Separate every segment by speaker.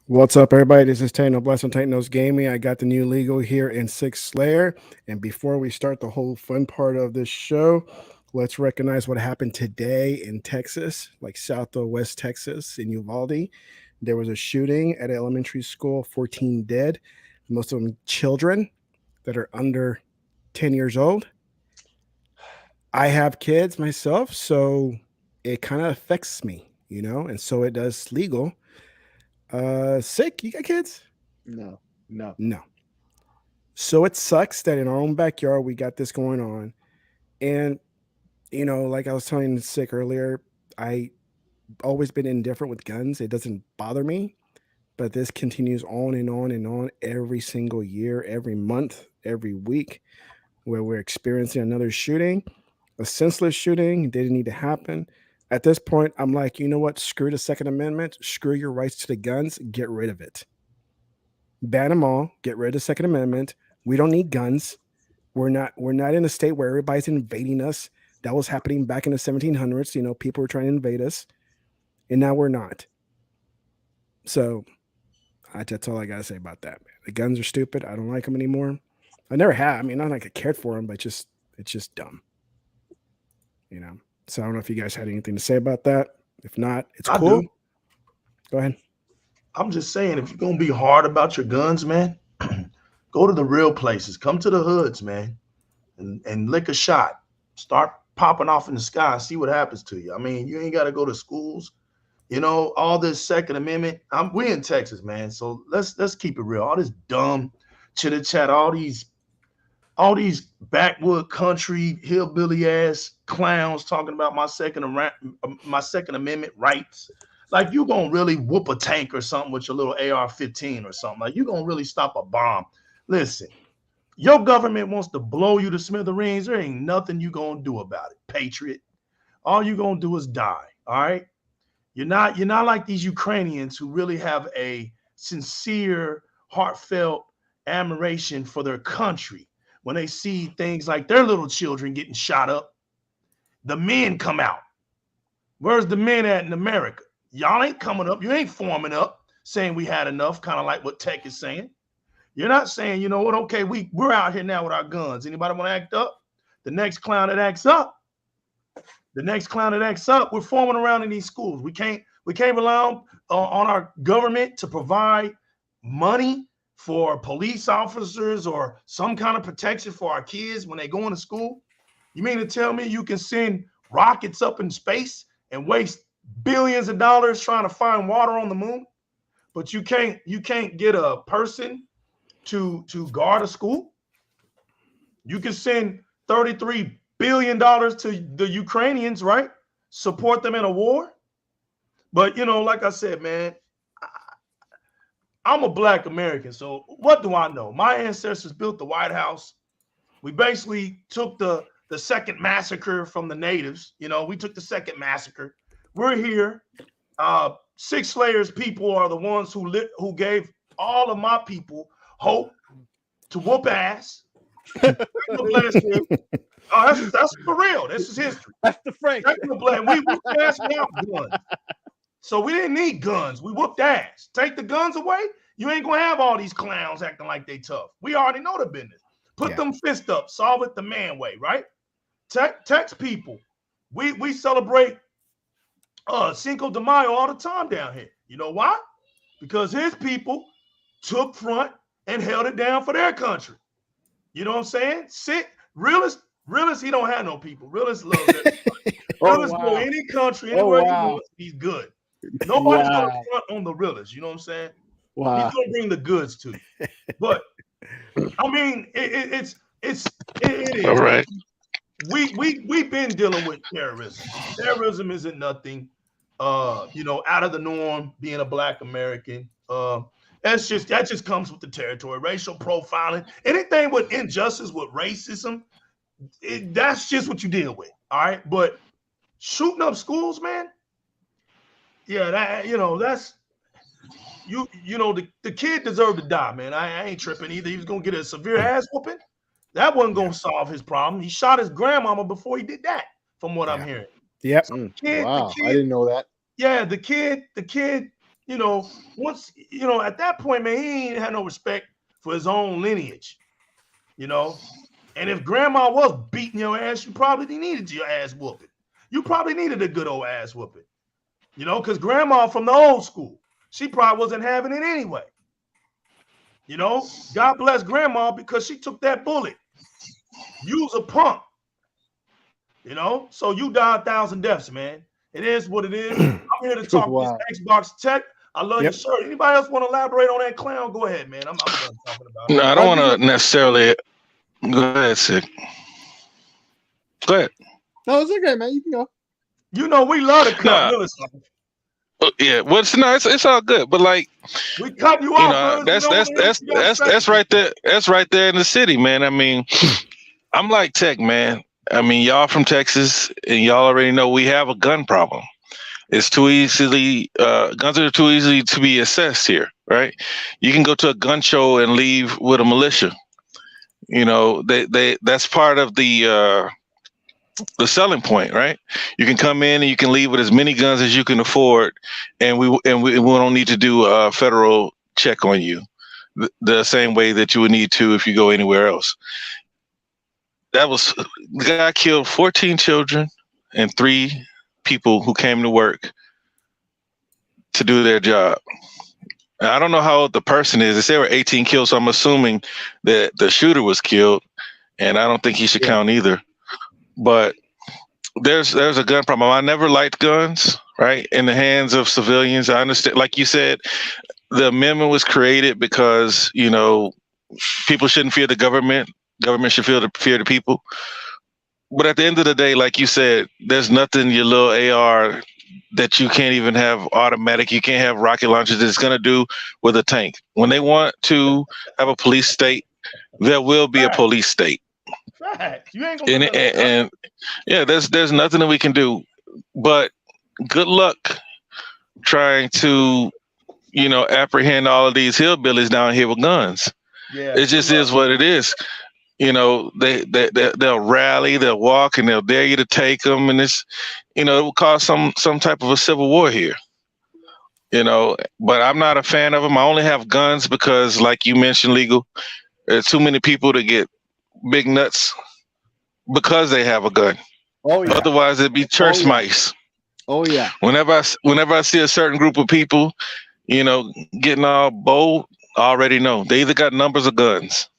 Speaker 1: What's up, everybody? This is TEKNOBLAST on Technos Gaming. I got the new legal here in SIKSLAYER. And before we start the whole fun part of this show, let's recognize what happened today in Texas, like South or West Texas in Uvalde. There was a shooting at an elementary school, 14 dead, most of them children that are under 10 years old. I have kids myself, so it kind of affects me, you know, and so it does legal. Sick, you got kids?
Speaker 2: No.
Speaker 1: So it sucks that in our own backyard we got this going on. And you know, like I was telling Sick earlier, I always been indifferent with guns. It doesn't bother me, but this continues on and on and on every single year, every month, every week, where we're experiencing another shooting, a senseless shooting. Didn't need to happen. At this point, I'm like, you know what? Screw the Second Amendment. Screw your rights to the guns. Get rid of it. Ban them all. Get rid of the Second Amendment. We don't need guns. We're not in a state where everybody's invading us. That was happening back in the 1700s. You know, people were trying to invade us, and now we're not. So that's all I gotta say about that, man. The guns are stupid. I don't like them anymore. I never have. I mean, not like I cared for them, but it's just dumb. You know. So I don't know if you guys had anything to say about that. If not, it's cool. Go ahead.
Speaker 3: I'm just saying, if you're going to be hard about your guns, man, go to the real places. Come to the hoods, man, and lick a shot. Start popping off in the sky and see what happens to you. I mean, you ain't got to go to schools. You know, all this Second Amendment. We in Texas, man, so let's keep it real. All this dumb chitter-chat, all these backwood country hillbilly ass clowns talking about my Second Amendment rights. Like, you gonna really whoop a tank or something with your little AR-15 or something. Like, you gonna really stop a bomb. Listen, your government wants to blow you to smithereens. There ain't nothing you gonna do about it, patriot. All you gonna do is die. All right. You're not like these Ukrainians who really have a sincere, heartfelt admiration for their country. When they see things like their little children getting shot up, the men come out. Where's the men at in America? Y'all ain't coming up. You ain't forming up saying we had enough, kind of like what Tech is saying. You're not saying, you know what, okay, we're out here now with our guns. Anybody want to act up? The next clown that acts up, we're forming around in these schools. We can't rely on our government to provide money for police officers or some kind of protection for our kids when they go into school. You mean to tell me you can send rockets up in space and waste billions of dollars trying to find water on the moon, but you can't get a person to guard a school? You can send $33 billion to the Ukrainians, right? Support them in a war. But, you know, like I said, man, I'm a Black American, so what do I know? My ancestors built the White House. We basically took the second massacre from the natives. You know, we took the second massacre. We're here. SIKSLAYER's people are the ones who gave all of my people hope to whoop ass. Oh, that's for real. This is history.
Speaker 2: That's the Frank.
Speaker 3: We whooped ass without guns. So we didn't need guns. We whooped ass. Take the guns away, you ain't gonna have all these clowns acting like they tough. We already know the business. Put
Speaker 1: Yeah.
Speaker 3: them fists up. Solve it the man way, right? Text people. We celebrate Cinco de Mayo all the time down here. You know why? Because his people took front and held it down for their country. You know what I'm saying? Realist, he don't have no people. Realist loves everybody.
Speaker 2: Oh
Speaker 3: Realist go
Speaker 2: wow.
Speaker 3: any country,
Speaker 2: Oh
Speaker 3: anywhere he
Speaker 2: wow.
Speaker 3: wants, he's good. Nobody's gonna
Speaker 2: Wow.
Speaker 3: front on the realist. You know what I'm saying? He's
Speaker 2: Wow.
Speaker 3: gonna bring the goods to you. But I mean, it is.
Speaker 4: All right.
Speaker 3: We've been dealing with terrorism. Terrorism isn't nothing, out of the norm. Being a Black American, that just comes with the territory. Racial profiling, anything with injustice, with racism, that's just what you deal with. All right, but shooting up schools, man. Yeah, that's the kid deserved to die, man. I ain't tripping either. He was gonna get a severe ass whooping. That wasn't gonna solve his problem. He shot his grandmama before he did that, from what I'm hearing.
Speaker 1: Yep.
Speaker 3: So
Speaker 2: Wow. I didn't know that.
Speaker 3: yeah, the kid, once, at that point, man, he ain't had no respect for his own lineage, And if grandma was beating your ass, you probably needed your ass whooping. You probably needed a good old ass whooping, because grandma from the old school, she probably wasn't having it anyway. God bless grandma because she took that bullet. You's a punk, so you died 1,000 deaths, man. It is what it is. I'm here to talk
Speaker 2: Wow.
Speaker 3: this Xbox tech. I love your
Speaker 1: Yep.
Speaker 3: shirt. Anybody else want to elaborate on that clown? Go ahead, man. I'm done talking about it.
Speaker 4: No, I don't want to necessarily. Go ahead, Sig. Go ahead.
Speaker 2: No, it's okay, man. You can go.
Speaker 3: We love to cut
Speaker 4: Nah.
Speaker 3: Willis off.
Speaker 4: Yeah, well, it's all good, but like,
Speaker 3: We cut you off. Willis.
Speaker 4: that's right there. That's right there in the city, man. I mean, I'm like Tech, man. I mean, y'all from Texas, and y'all already know we have a gun problem. It's too easily guns are too easily to be assessed here, right? You can go to a gun show and leave with a militia. That's part of the selling point, right? You can come in and you can leave with as many guns as you can afford, and we don't need to do a federal check on you the same way that you would need to if you go anywhere else. The guy killed 14 children and 3 people who came to work to do their job. And I don't know how old the person is. They say there were 18 killed, so I'm assuming that the shooter was killed, and I don't think he should count either. But there's a gun problem. I never liked guns, right, in the hands of civilians. I understand, like you said, the amendment was created because people shouldn't fear the government. Government should fear the people. But at the end of the day, like you said, there's nothing your little AR that you can't even have automatic. You can't have rocket launchers that it's going to do with a tank. When they want to have a police state, there will be a police state.
Speaker 3: Fact. You ain't gonna
Speaker 4: And yeah, there's nothing that we can do. But good luck trying to, apprehend all of these hillbillies down here with guns.
Speaker 3: Yeah,
Speaker 4: it just is what it is. They'll rally, they'll walk, and they'll dare you to take them, and it will cause some type of a civil war here. But I'm not a fan of them. I only have guns because, like you mentioned, Legal, there's too many people to get big nuts because they have a gun.
Speaker 2: Oh yeah.
Speaker 4: Otherwise, it'd be church mice.
Speaker 2: Oh yeah.
Speaker 4: Whenever I see a certain group of people, getting all bold, I already know they either got numbers or guns.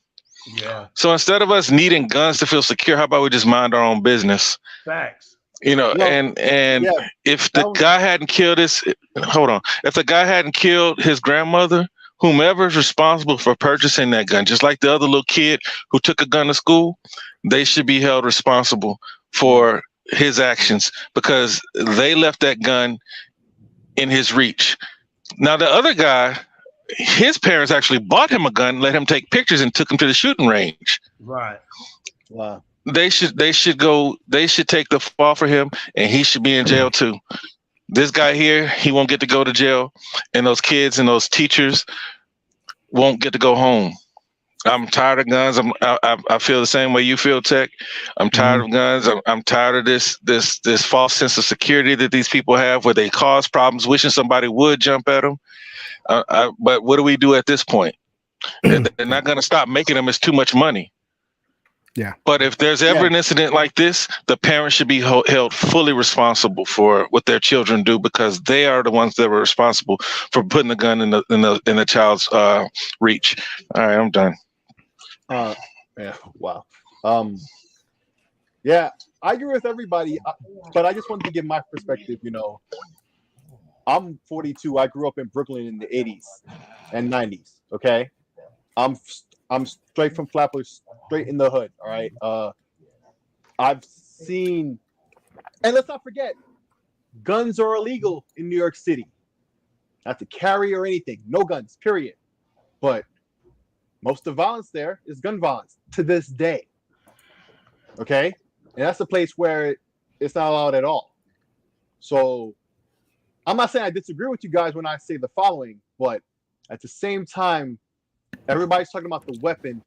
Speaker 3: Yeah.
Speaker 4: So instead of us needing guns to feel secure, how about we just mind our own business?
Speaker 3: Facts.
Speaker 4: And if the guy hadn't killed if the guy hadn't killed his grandmother, whomever is responsible for purchasing that gun, just like the other little kid who took a gun to school, they should be held responsible for his actions because they left that gun in his reach. Now the other guy, his parents actually bought him a gun, let him take pictures, and took him to the shooting range.
Speaker 3: Right.
Speaker 2: Wow.
Speaker 4: They should take the fall for him, and he should be in jail too. This guy here, he won't get to go to jail, and those kids and those teachers won't get to go home. I'm tired of guns. I feel the same way you feel, Tech. I'm tired of guns. I'm tired of this false sense of security that these people have, where they cause problems, wishing somebody would jump at them. But what do we do at this point? They're not going to stop making them. It's too much money. But if there's ever an incident like this, the parents should be held fully responsible for what their children do, because they are the ones that were responsible for putting the gun in the child's reach. All right, I'm done.
Speaker 2: Yeah. Wow. Yeah, I agree with everybody, but I just wanted to give my perspective. You know, I'm 42. I grew up in Brooklyn in the 80s and 90s. Okay, I'm straight from Flappers, straight in the hood. All right. I've seen, and let's not forget, guns are illegal in New York City. Not to carry or anything. No guns. Period. But most of the violence there is gun violence to this day. Okay, and that's a place where it's not allowed at all. So I'm not saying I disagree with you guys when I say the following, but at the same time, everybody's talking about the weapon,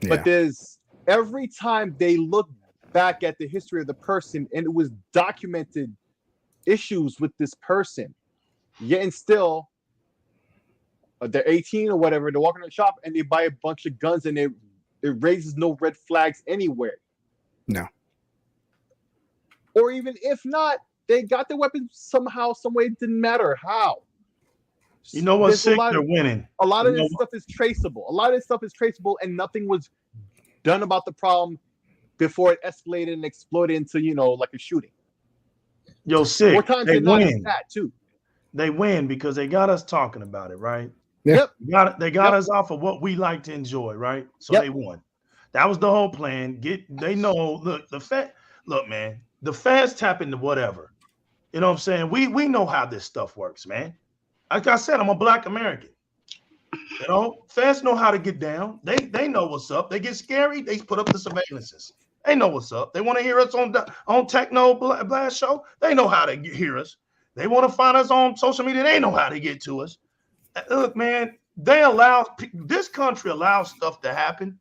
Speaker 2: but there's every time they look back at the history of the person and it was documented issues with this person, yet and still they're 18 or whatever, they're walking in the shop and they buy a bunch of guns and it raises no red flags anywhere.
Speaker 1: No.
Speaker 2: Or even if not, they got the weapon somehow, some way. It didn't matter how.
Speaker 3: You know what? Sick, they're winning.
Speaker 2: A lot of this stuff is traceable. A lot of this stuff is traceable, and nothing was done about the problem before it escalated and exploded into, you know, like a shooting.
Speaker 3: Yo, Sick,
Speaker 2: more times
Speaker 3: they
Speaker 2: than not,
Speaker 3: win.
Speaker 2: that too.
Speaker 3: They win because they got us talking about it, right?
Speaker 1: Yep.
Speaker 3: They got us off of what we like to enjoy, right? So they won. That was the whole plan. They know. Look, look, man. The fans tap into whatever. You know what I'm saying? We know how this stuff works, man. Like I said, I'm a Black American. You know, fans know how to get down. They know what's up. They get scary. They put up the surveillances. They know what's up. They want to hear us on TEKNOBLAST show. They know how to hear us. They want to find us on social media. They know how to get to us. Look, man, this country allows stuff to happen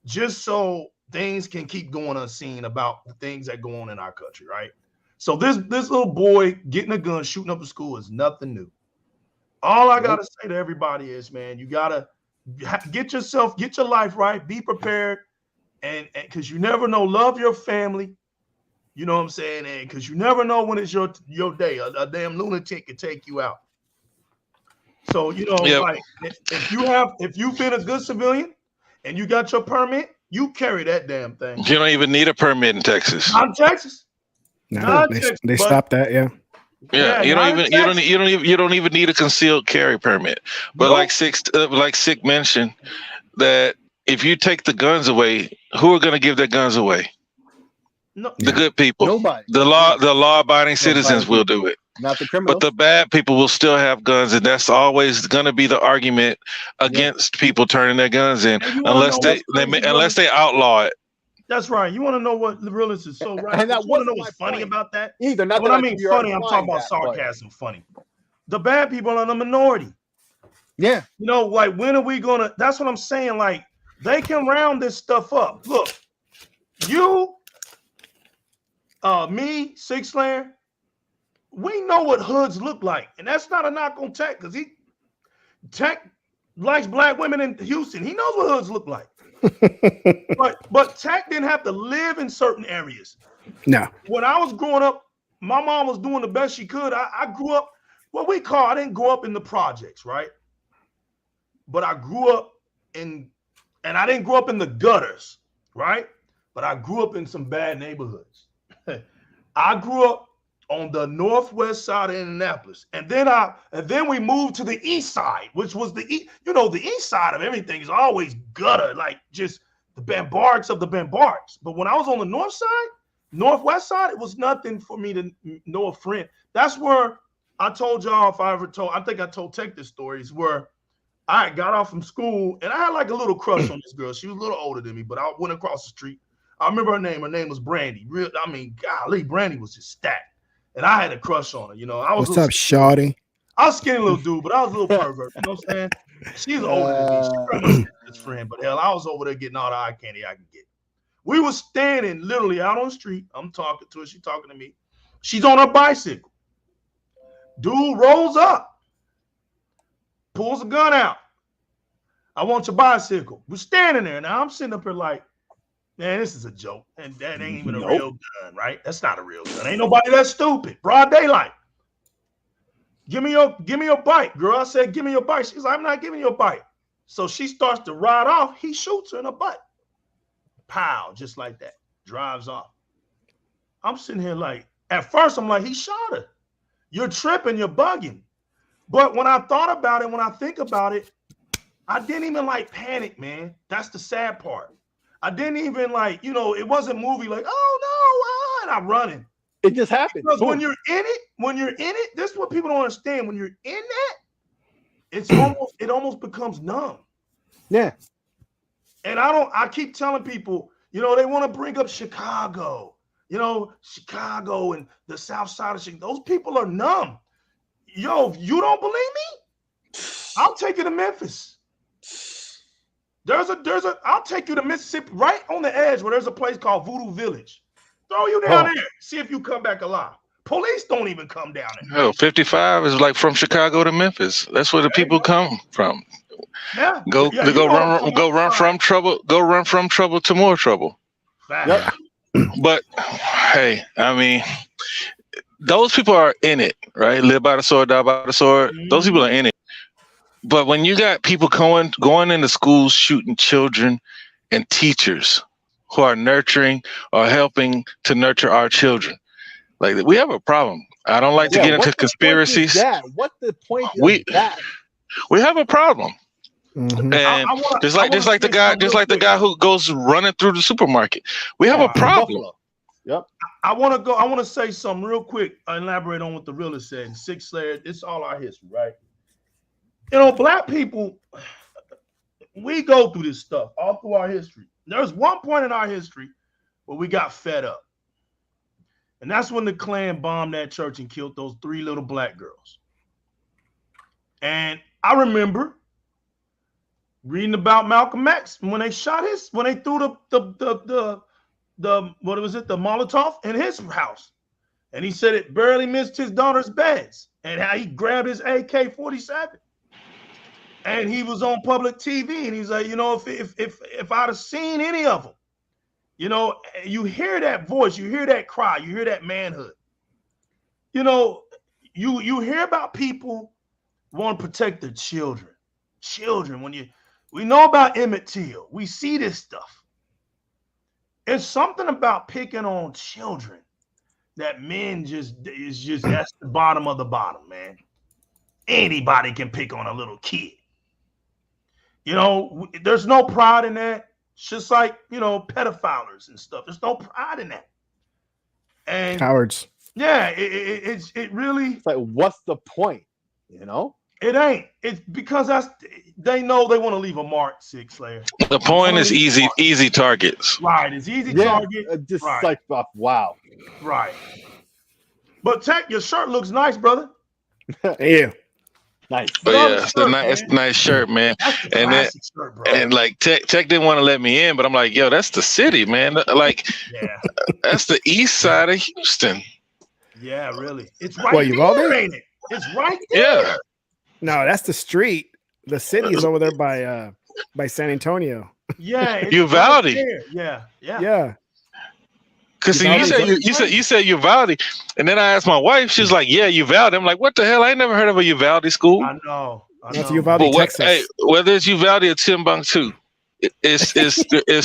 Speaker 3: just so things can keep going unseen about the things that go on in our country, right? So this little boy getting a gun, shooting up a school is nothing new. All I gotta say to everybody is, man, you gotta get your life right, be prepared, and because you never know, love your family. You know what I'm saying? And because you never know when it's your day. A damn lunatic can take you out. So, you know, like if you've been a good civilian and you got your permit, you carry that damn thing.
Speaker 4: You don't even need a permit in Texas.
Speaker 3: Not in Texas.
Speaker 1: No, they stopped that.
Speaker 4: Yeah, you don't even need a concealed carry permit. But like Sick mentioned, that if you take the guns away, who are going to give their guns away?
Speaker 3: No,
Speaker 4: the good people.
Speaker 2: Nobody.
Speaker 4: The law-abiding citizens will do it.
Speaker 2: Not the criminals.
Speaker 4: But the bad people will still have guns, and that's always going to be the argument against people turning their guns in, unless they outlaw it.
Speaker 3: That's right. You want to know what the realist is so right?
Speaker 2: And that
Speaker 3: you want to know
Speaker 2: wasn't
Speaker 3: what's
Speaker 2: my
Speaker 3: funny
Speaker 2: point.
Speaker 3: about that?
Speaker 2: Either. Not
Speaker 3: When
Speaker 2: that
Speaker 3: I mean funny, I'm talking about sarcasm. Funny. The bad people are the minority.
Speaker 2: Yeah.
Speaker 3: You know, like when are we gonna? That's what I'm saying. Like they can round this stuff up. Look, you, me, SIKSLAYER, we know what hoods look like, and that's not a knock on Tech, because Tech likes black women in Houston. He knows what hoods look like. but Tech didn't have to live in certain areas.
Speaker 1: No.
Speaker 3: When I was growing up, my mom was doing the best she could. I grew up I didn't grow up in the projects, right? But I grew up and I didn't grow up in the gutters, right? But I grew up in some bad neighborhoods. I grew up on the northwest side of Indianapolis, and then we moved to the east side, which was the east side of everything is always gutter, like just the Bambarks of the Bambarks. But when I was on the northwest side, it was nothing for me to know a friend. That's where I told y'all, I think I told Tech this story, is where I got off from school and I had like a little crush on this girl. She was a little older than me, but I went across the street. I remember her name. Her name was Brandy. Golly, Brandy was just stacked. And I had a crush on her, you know.
Speaker 1: What's up, shawty?
Speaker 3: I was a skinny little dude, but I was a little pervert. You know what I'm saying? She's older than me. She's pretty much his friend, but hell, I was over there getting all the eye candy I can get. We were standing literally out on the street. I'm talking to her. She's talking to me. She's on her bicycle. Dude rolls up, pulls a gun out. I want your bicycle. We're standing there. Now I'm sitting up here like, Man, this is a joke. And that ain't even a
Speaker 2: Nope.
Speaker 3: real gun, right? That's not a real gun. Ain't nobody that stupid. Broad daylight. Give me your bike, girl. I said, give me your bike. She's like, I'm not giving you a bike. So she starts to ride off. He shoots her in the butt. Pow, just like that. Drives off. I'm sitting here like, at first I'm like, he shot her. You're tripping, you're bugging. But when I thought about it, when I think about it, I didn't even like panic, man. That's the sad part. I didn't even like, it wasn't movie like, oh no, and I'm running.
Speaker 2: It just happened.
Speaker 3: Because when you're in it, this is what people don't understand. When you're in that, it almost becomes numb.
Speaker 2: Yeah.
Speaker 3: And I keep telling people, they want to bring up Chicago, Chicago and the South Side of Chicago. Those people are numb. Yo, if you don't believe me, I'll take you to Memphis. I'll take you to Mississippi, right on the edge where there's a place called Voodoo Village. Throw you down there. See if you come back alive. Police don't even come down there.
Speaker 4: Oh, 55 is like from Chicago to Memphis. That's where the people come from.
Speaker 3: Yeah.
Speaker 4: Go run from trouble to more trouble.
Speaker 3: Yep.
Speaker 4: But hey, I mean, those people are in it, right? Live by the sword, die by the sword. Mm-hmm. Those people are in it. But when you got people going into schools shooting children and teachers who are nurturing or helping to nurture our children, like, we have a problem. I don't like to get into conspiracies.
Speaker 2: What's the point of that?
Speaker 4: We have a problem.
Speaker 1: Mm-hmm.
Speaker 4: And just like the guy who goes running through the supermarket. We have a problem.
Speaker 2: Buffalo. Yep.
Speaker 3: I want to say something real quick. Elaborate on what the realist said. SIKSLAYER, it's all our history, right? Black people, we go through this stuff all through our history. There's one point in our history where we got fed up. And that's when the Klan bombed that church and killed those 3 little black girls. And I remember reading about Malcolm X when they when they threw the Molotov in his house. And he said it barely missed his daughter's beds, and how he grabbed his AK-47. And he was on public TV, and he's like, if I'd have seen any of them, you hear that voice, you hear that cry, you hear that manhood. You hear about people want to protect their children. We know about Emmett Till. We see this stuff. It's something about picking on children that men that's the bottom of the bottom, man. Anybody can pick on a little kid. There's no pride in that. It's just like, pedophiles and stuff. There's no pride in that. And
Speaker 1: cowards.
Speaker 3: Yeah, it really.
Speaker 2: It's like, what's the point?
Speaker 3: It ain't. It's because they know they want to leave a mark. SIKSLAYER.
Speaker 4: The point is easy targets.
Speaker 3: Right, it's easy target.
Speaker 2: Just
Speaker 3: right.
Speaker 2: like wow.
Speaker 3: Right. But Tech, your shirt looks nice, brother.
Speaker 1: Yeah.
Speaker 2: Nice.
Speaker 4: But yeah, it's a nice shirt, man.
Speaker 3: And then, shirt, bro.
Speaker 4: And like Tech didn't want to let me in, but I'm like, yo, that's the city, man. Like, that's the east side of Houston.
Speaker 3: Yeah, really. It's right there, ain't it? It's right there.
Speaker 4: Yeah.
Speaker 1: No, that's the street. The city is over there by San Antonio.
Speaker 3: Yeah.
Speaker 4: Uvalde.
Speaker 3: Right yeah.
Speaker 4: Because you said Uvalde, and then I asked my wife. She's like, "Yeah, Uvalde." I'm like, "What the hell? I ain't never heard of a Uvalde school."
Speaker 3: I know.
Speaker 1: That's Uvalde, Texas.
Speaker 4: Hey, whether it's Uvalde or Timbuktu, it's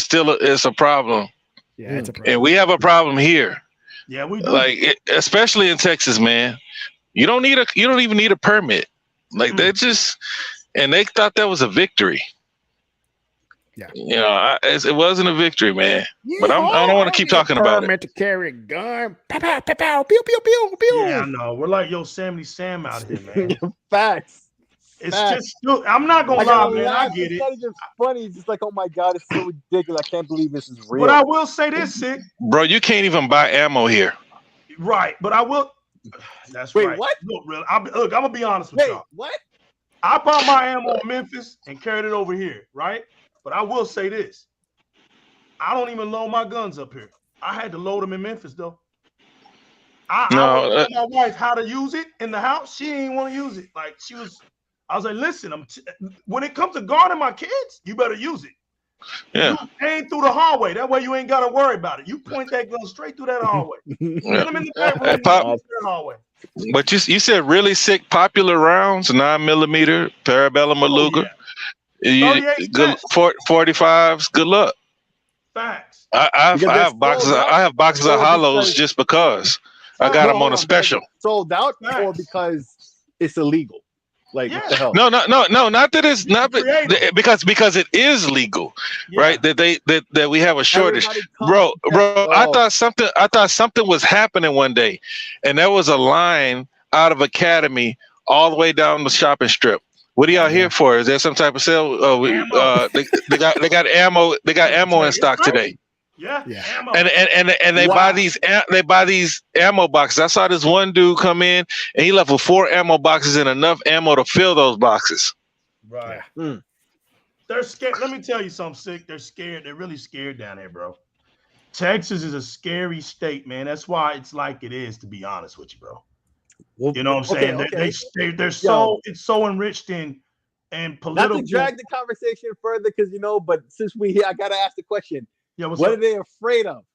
Speaker 4: still a problem.
Speaker 1: Yeah, it's a problem.
Speaker 4: And we have a problem here.
Speaker 3: Yeah, we do.
Speaker 4: Like, especially in Texas, man. You don't even need a permit. Like, they thought that was a victory.
Speaker 1: Yeah.
Speaker 4: It wasn't a victory, man. But I don't want to keep talking about it.
Speaker 1: Permit to carry a gun. Pow, pow, pow, pow, pew, pew, pew, pew.
Speaker 3: Yeah, I know. We're like Yosemite Sam out here, man.
Speaker 2: Facts.
Speaker 3: It's just, I'm not gonna lie, man. I get it.
Speaker 2: It's not even funny. It's just like, oh my god, it's so ridiculous. I can't believe this is real.
Speaker 3: But I will say this, Sick.
Speaker 4: Bro, you can't even buy ammo here.
Speaker 3: Right, but I will. That's
Speaker 2: Wait,
Speaker 3: right.
Speaker 2: what?
Speaker 3: Look, I'm gonna be honest with y'all.
Speaker 2: What?
Speaker 3: I bought my ammo in Memphis and carried it over here, right? But I will say this. I don't even load my guns up here. I had to load them in Memphis, though. I told my wife how to use it in the house. She didn't want to use it. Like, I was like, listen, when it comes to guarding my kids, you better use it.
Speaker 4: Yeah.
Speaker 3: You aim through the hallway. That way you ain't got to worry about it. You point that gun straight through that hallway. Put them in the bedroom.
Speaker 4: Hey, Pop,
Speaker 3: That hallway.
Speaker 4: but you said really sick popular rounds, 9mm, Parabellum or Luger.
Speaker 3: Yeah. 38
Speaker 4: Good 45s. Good luck.
Speaker 3: Facts.
Speaker 4: I have boxes. I have boxes of hollows just because I got them on a special.
Speaker 2: Sold out or because it's illegal? Like what the hell?
Speaker 4: No, not that it's not because it is legal, right? That we have a shortage, bro. I thought something was happening one day, and there was a line out of Academy all the way down the shopping strip. What are y'all here for? Is there some type of sale? They got ammo. They got ammo in stock today.
Speaker 3: Yeah. Ammo.
Speaker 4: And they buy these ammo boxes. I saw this one dude come in and he left with 4 ammo boxes and enough ammo to fill those boxes.
Speaker 3: Right. They're scared. Let me tell you something, Sick. They're scared. They're really scared down there, bro. Texas is a scary state, man. That's why it's like it is, to be honest with you, bro.
Speaker 2: Well,
Speaker 3: you know what I'm saying? They're so it's so enriched in and political.
Speaker 2: Not to drag the conversation further, because but since we here, I gotta ask the question.
Speaker 3: Yeah,
Speaker 2: what are they afraid of?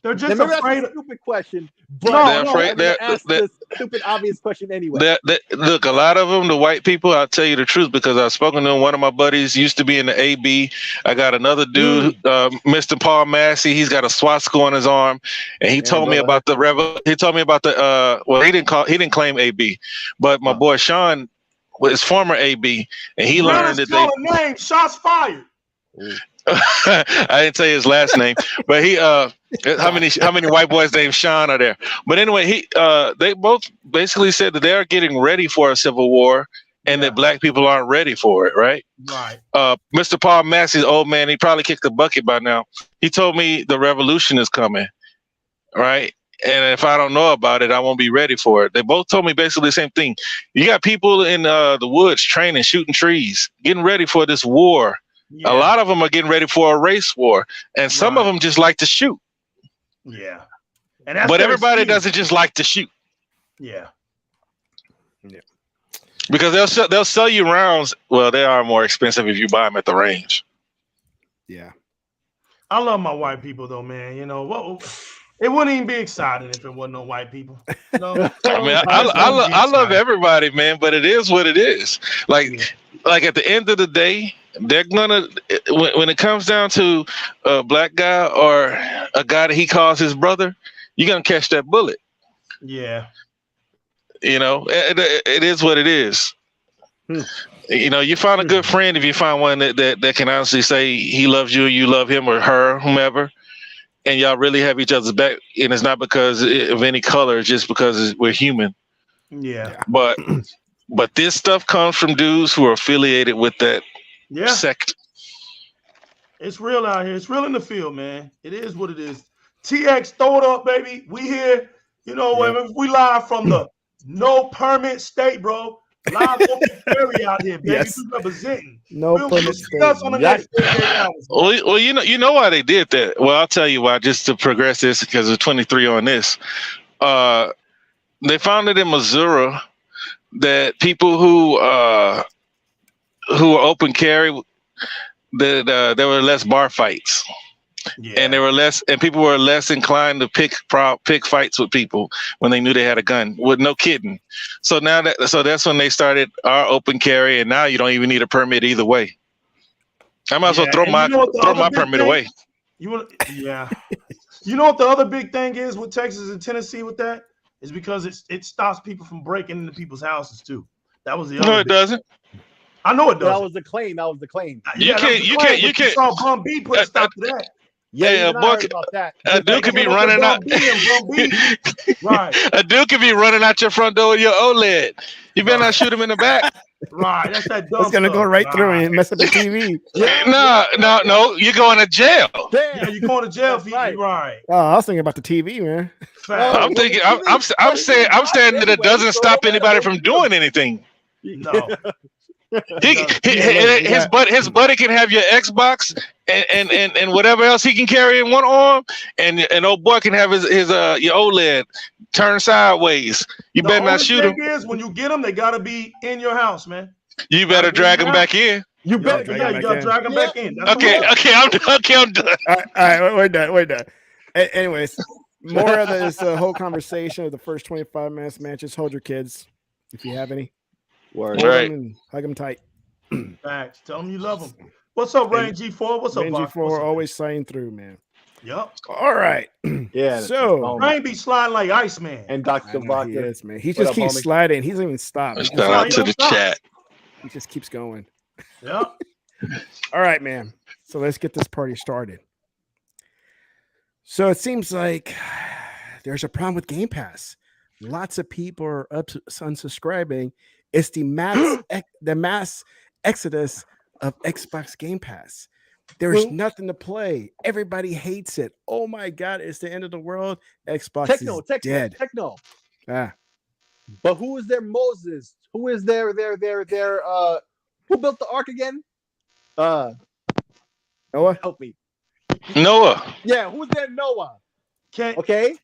Speaker 3: They're just afraid.
Speaker 2: That's a stupid question, but
Speaker 4: they're afraid.
Speaker 2: They're ask the stupid, obvious question anyway.
Speaker 4: Look, a lot of them, the white people. I'll tell you the truth because I've spoken to them. One of my buddies used to be in the AB. I got another dude, Mr. Paul Massey. He's got a swastika on his arm, and he told me about the He told me about the. Well, he didn't claim AB, but my boy Sean was former AB, and he learned that
Speaker 3: name. Shots fired.
Speaker 4: I didn't say his last name, but he how many white boys named Sean are there? But anyway, they both basically said that they are getting ready for a civil war and that black people aren't ready for it, right?
Speaker 3: Right.
Speaker 4: Mr. Paul Massey's old man, he probably kicked the bucket by now. He told me the revolution is coming, right? And if I don't know about it, I won't be ready for it. They both told me basically the same thing. You got people in the woods training, shooting trees, getting ready for this war. Yeah. A lot of them are getting ready for a race war, and some of them just like to shoot.
Speaker 3: Yeah,
Speaker 4: but everybody doesn't just like to shoot.
Speaker 3: Yeah,
Speaker 4: because they'll sell you rounds. Well, they are more expensive if you buy them at the range.
Speaker 1: Yeah,
Speaker 3: I love my white people though, man. You know it wouldn't even be exciting if it wasn't no white people. You know?
Speaker 4: I mean, I love everybody, man, but it is what it is. Like at the end of the day, they're gonna when it comes down to a black guy or a guy that he calls his brother, you're gonna catch that bullet.
Speaker 3: Yeah,
Speaker 4: it is what it is. You find a good friend if you find one that can honestly say he loves you, you love him or her, whomever, and y'all really have each other's back. And it's not because of any color, it's just because we're human.
Speaker 3: Yeah,
Speaker 4: but this stuff comes from dudes who are affiliated with that.
Speaker 3: Yeah,
Speaker 4: sect.
Speaker 3: It's real out here. It's real in the field, man. It is what it is. TX, throw it up, baby. We here. We live from the no permit state, bro. Live open carry out here, baby. We representing.
Speaker 1: No permit state.
Speaker 3: On the next 48 hours,
Speaker 4: well, you know why they did that. Well, I'll tell you why. Just to progress this, because of 23 on this. They found it in Missouri that people who are open carry, there were less bar fights, and people were less inclined to pick fights with people when they knew they had a gun. With no kidding. So that's when they started our open carry, and now you don't even need a permit either way. I might as well throw my permit away.
Speaker 3: You know what the other big thing is with Texas and Tennessee with that is because it stops people from breaking into people's houses too. That was the other.
Speaker 4: No, it doesn't.
Speaker 3: I know it does.
Speaker 2: That was the claim.
Speaker 4: You can't.
Speaker 3: Saw Bum B put a stop to that.
Speaker 4: Yeah, a dude could be running out.
Speaker 3: Right.
Speaker 4: A dude could be running out your front door with your OLED. You better not shoot him in the back.
Speaker 3: Right. That's that dumb.
Speaker 1: It's gonna go right through and mess up the TV.
Speaker 4: No. You're going to jail.
Speaker 3: Yeah, you're going to jail. Right.
Speaker 1: Oh, I was thinking about the TV, man.
Speaker 4: I'm thinking. I'm saying that it doesn't stop anybody from doing anything.
Speaker 3: No.
Speaker 4: His buddy can have your Xbox and whatever else he can carry in one arm, and old boy can have his your OLED turned sideways. Better not shoot him.
Speaker 3: Is when you get them, they gotta be in your house, man.
Speaker 4: You better drag them back in.
Speaker 2: You
Speaker 3: Yo,
Speaker 2: better
Speaker 1: drag
Speaker 3: yeah,
Speaker 1: him
Speaker 3: you
Speaker 1: back
Speaker 3: gotta
Speaker 1: in.
Speaker 3: drag him back in. That's
Speaker 4: Okay,
Speaker 3: the rule.
Speaker 4: okay, I'm done. Okay, I'm done.
Speaker 1: All right, we're done. We're done. Anyways, more of this whole conversation of the first 25 minutes, man. Just hold your kids if you have any.
Speaker 2: Word.
Speaker 1: Hold
Speaker 4: Right.
Speaker 1: them and hug them tight.
Speaker 3: Facts. Tell them you love them. What's up, Rain G4? What's up,
Speaker 1: Benji
Speaker 3: Box?
Speaker 1: 4 always signing through, man.
Speaker 3: Yep.
Speaker 1: All right.
Speaker 2: Yeah.
Speaker 1: So
Speaker 3: Rain be sliding like Iceman.
Speaker 2: And
Speaker 1: I
Speaker 2: Dr.
Speaker 1: know he
Speaker 2: Vodka.
Speaker 1: is, man. He
Speaker 2: What
Speaker 1: just
Speaker 2: up,
Speaker 1: keeps
Speaker 2: homie?
Speaker 1: sliding. He doesn't even stop. He
Speaker 4: Shout
Speaker 1: just,
Speaker 4: out
Speaker 3: he
Speaker 4: to
Speaker 3: don't
Speaker 4: the
Speaker 3: stop.
Speaker 4: chat.
Speaker 1: he just keeps going.
Speaker 3: Yep.
Speaker 1: All right, man. So let's get this party started. So it seems like there's a problem with Game Pass. Lots of people are unsubscribing. It's the mass exodus of Xbox Game Pass. There's
Speaker 2: Well-
Speaker 1: nothing to play. Everybody hates it. Oh my god, it's the end of the world. Xbox is dead.
Speaker 2: Techno.
Speaker 1: Ah,
Speaker 2: But who is their Moses? Who is their who built the ark again?
Speaker 1: Noah.
Speaker 2: Help me.
Speaker 4: Noah.
Speaker 2: Yeah, who's their Noah?
Speaker 3: Can't.
Speaker 2: Okay.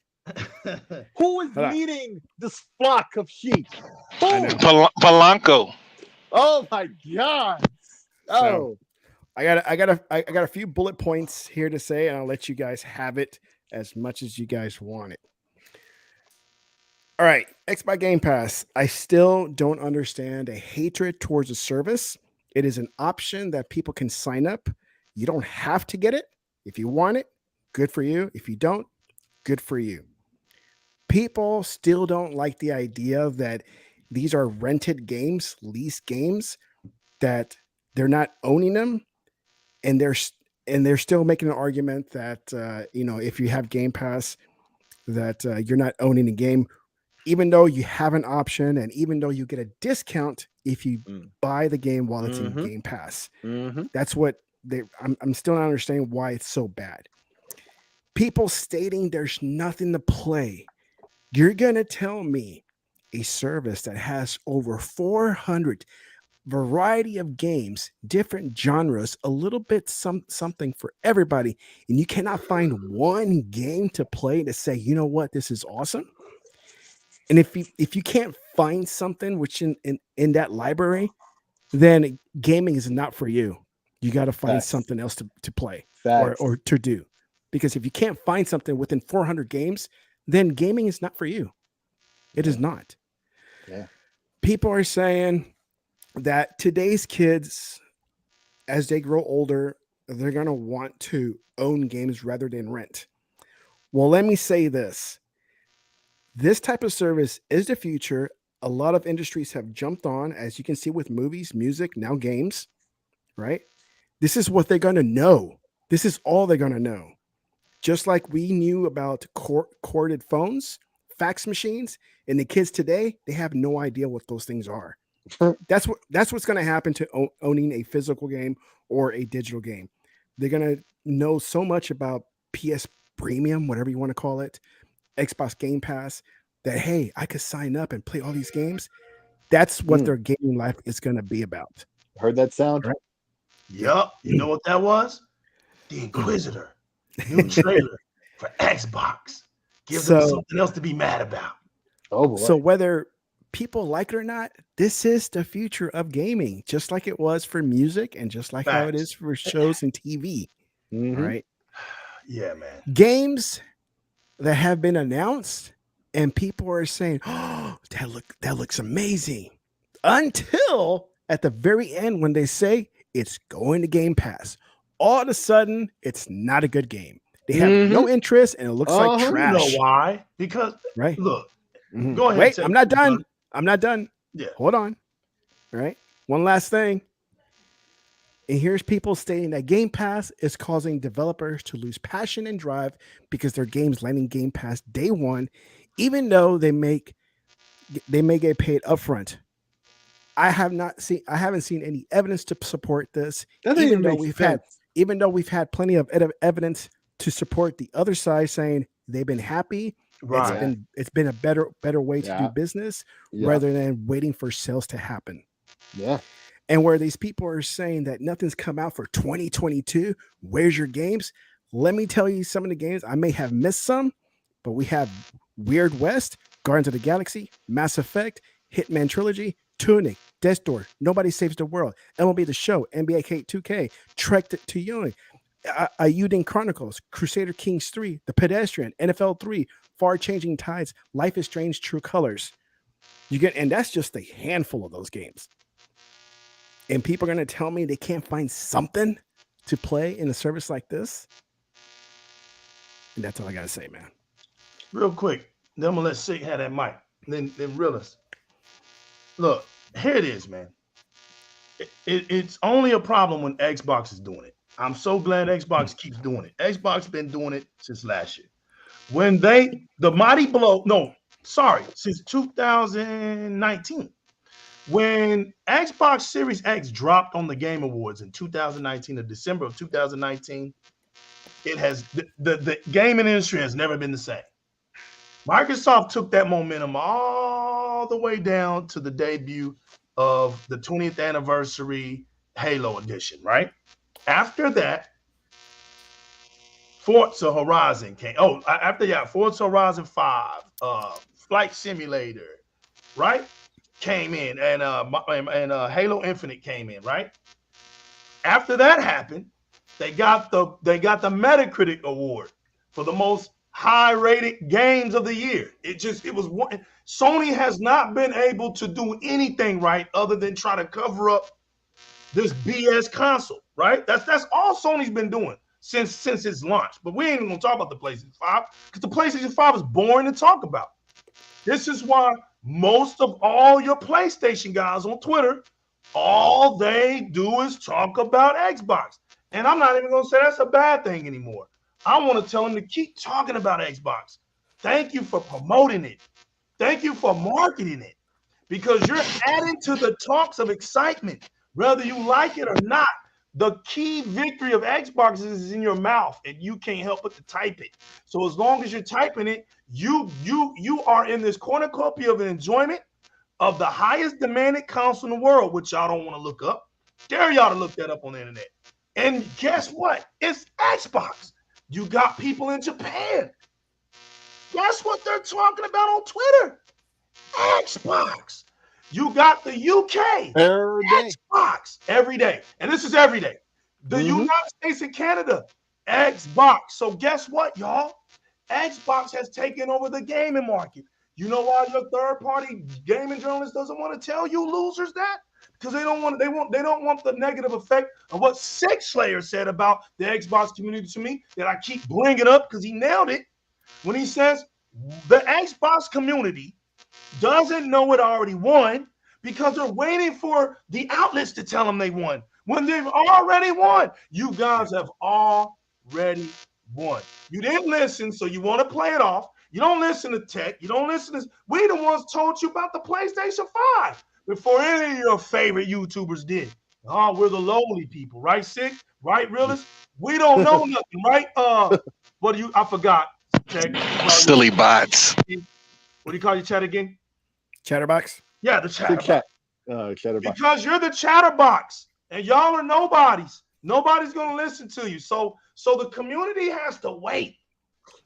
Speaker 2: Who is
Speaker 1: Hold on.
Speaker 2: leading this flock of sheep?
Speaker 1: I know.
Speaker 2: Who?
Speaker 4: Polanco.
Speaker 2: Oh my god. Oh.
Speaker 1: I got a few bullet points here to say, and I'll let you guys have it as much as you guys want it. All right, Xbox Game Pass. I still don't understand a hatred towards the service. It is an option that people can sign up. You don't have to get it. If you want it, good for you. If you don't, good for you. People still don't like the idea that these are rented games, leased games, that they're not owning them, and they're still making an argument that if you have Game Pass, that you're not owning the game, even though you have an option and even though you get a discount if you buy the game while it's in Game Pass. That's what I'm still not understanding why it's so bad. People stating there's nothing to play. You're gonna tell me a service that has over 400 variety of games, different genres, a little bit something for everybody, and you cannot find one game to play to say, you know what, this is awesome. And if you can't find something which in that library, then gaming is not for you. You got to find
Speaker 2: Facts.
Speaker 1: something else to play
Speaker 2: Facts.
Speaker 1: or to do. Because if you can't find something within 400 games, then gaming is not for you. It is not.
Speaker 2: Yeah.
Speaker 1: People are saying that today's kids, as they grow older, they're going to want to own games rather than rent. Well, let me say this. This type of service is the future. A lot of industries have jumped on, as you can see with movies, music, now games, right? This is what they're going to know. This is all they're going to know. Just like we knew about corded phones, fax machines, and the kids today, they have no idea what those things are. That's what's going to happen to owning a physical game or a digital game. They're going to know so much about PS Premium, whatever you want to call it, Xbox Game Pass, that, hey, I could sign up and play all these games. That's what their gaming life is going to be about.
Speaker 2: Heard that sound?
Speaker 1: Right.
Speaker 3: Yup. You know what that was? The Inquisitor. New trailer for Xbox. Gives them something else to be mad about.
Speaker 2: Oh boy.
Speaker 1: So whether people like it or not, this is the future of gaming, just like it was for music and just like how it is for shows and TV. Right?
Speaker 3: Yeah, man.
Speaker 1: Games that have been announced and people are saying, oh, that looks amazing. Until at the very end when they say it's going to Game Pass. All of a sudden, it's not a good game. They have no interest and it looks like trash.
Speaker 3: You know why? Because look, go ahead.
Speaker 1: Wait, I'm not done. I'm not done.
Speaker 3: Yeah.
Speaker 1: Hold on. All right. One last thing. And here's people stating that Game Pass is causing developers to lose passion and drive because their games landing Game Pass day one, even though they may get paid upfront. I haven't seen any evidence to support this, even though we've had plenty of evidence to support the other side saying they've been happy. Right. It's been a better way to do business rather than waiting for sales to happen.
Speaker 2: Yeah.
Speaker 1: And where these people are saying that nothing's come out for 2022, where's your games? Let me tell you some of the games. I may have missed some, but we have Weird West, Guardians of the Galaxy, Mass Effect, Hitman Trilogy, Tunic, Death's Door, Nobody Saves the World, MLB The Show, NBA 2K, Trek to Young, Ayuden Chronicles, Crusader Kings 3, The Pedestrian, NFL 3, Far Changing Tides, Life is Strange, True Colors. And that's just a handful of those games. And people are going to tell me they can't find something to play in a service like this. And that's all I got to say, man.
Speaker 3: Real quick, then I'm gonna let Sig have that mic. Then realist. Look, here it is, man. It's only a problem when Xbox is doing it. I'm so glad Xbox keeps doing it. Xbox been doing it since last year. When the mighty blow, since 2019. When Xbox Series X dropped on the Game Awards in 2019, in December of 2019, it has the gaming industry has never been the same. Microsoft took that momentum all the way down to the debut of the 20th anniversary Halo edition, right? After that, Forza Horizon came. Forza Horizon 5, Flight Simulator, right? Came in, and Halo Infinite came in, right? After that happened, they got the Metacritic award for the most high-rated games of the year. It was one. Sony has not been able to do anything right other than try to cover up this BS console, right? That's all Sony's been doing since its launch. But we ain't even gonna talk about the PlayStation 5 because the PlayStation 5 is boring to talk about. This is why most of all your PlayStation guys on Twitter, all they do is talk about Xbox. And I'm not even gonna say that's a bad thing anymore. I want to tell them to keep talking about Xbox. Thank you for promoting it. Thank you for marketing it, because you're adding to the talks of excitement, whether you like it or not. The key victory of Xbox is in your mouth, and you can't help but to type it. So as long as you're typing it, you are in this cornucopia of enjoyment of the highest demanded console in the world, which y'all don't want to look up. Dare y'all to look that up on the internet. And guess what? It's Xbox. You got people in Japan. Guess what they're talking about on Twitter? Xbox. You got the UK.
Speaker 2: Every day.
Speaker 3: Xbox. Every day. And this is every day. The United States and Canada. Xbox. So guess what, y'all? Xbox has taken over the gaming market. You know why your third-party gaming journalist doesn't want to tell you losers that? Because they don't want the negative effect of what SIKSLAYER said about the Xbox community to me, that I keep bringing up because he nailed it, when he says the Xbox community doesn't know it already won because they're waiting for the outlets to tell them they won when they've already won. You guys have already won. You didn't listen, so you want to play it off. You don't listen to tech. You don't listen to. We the ones told you about the PlayStation 5 before any of your favorite YouTubers did. We're the lowly people, right, Sick? Right, realist? We don't know nothing, right? What do you? I forgot. Check.
Speaker 4: Silly bots.
Speaker 3: What do you call your chat again?
Speaker 1: Chatterbox?
Speaker 3: Yeah, the chatterbox.
Speaker 2: Chat. Chatterbox.
Speaker 3: Because you're the chatterbox, and y'all are nobodies. Nobody's gonna listen to you. So the community has to wait.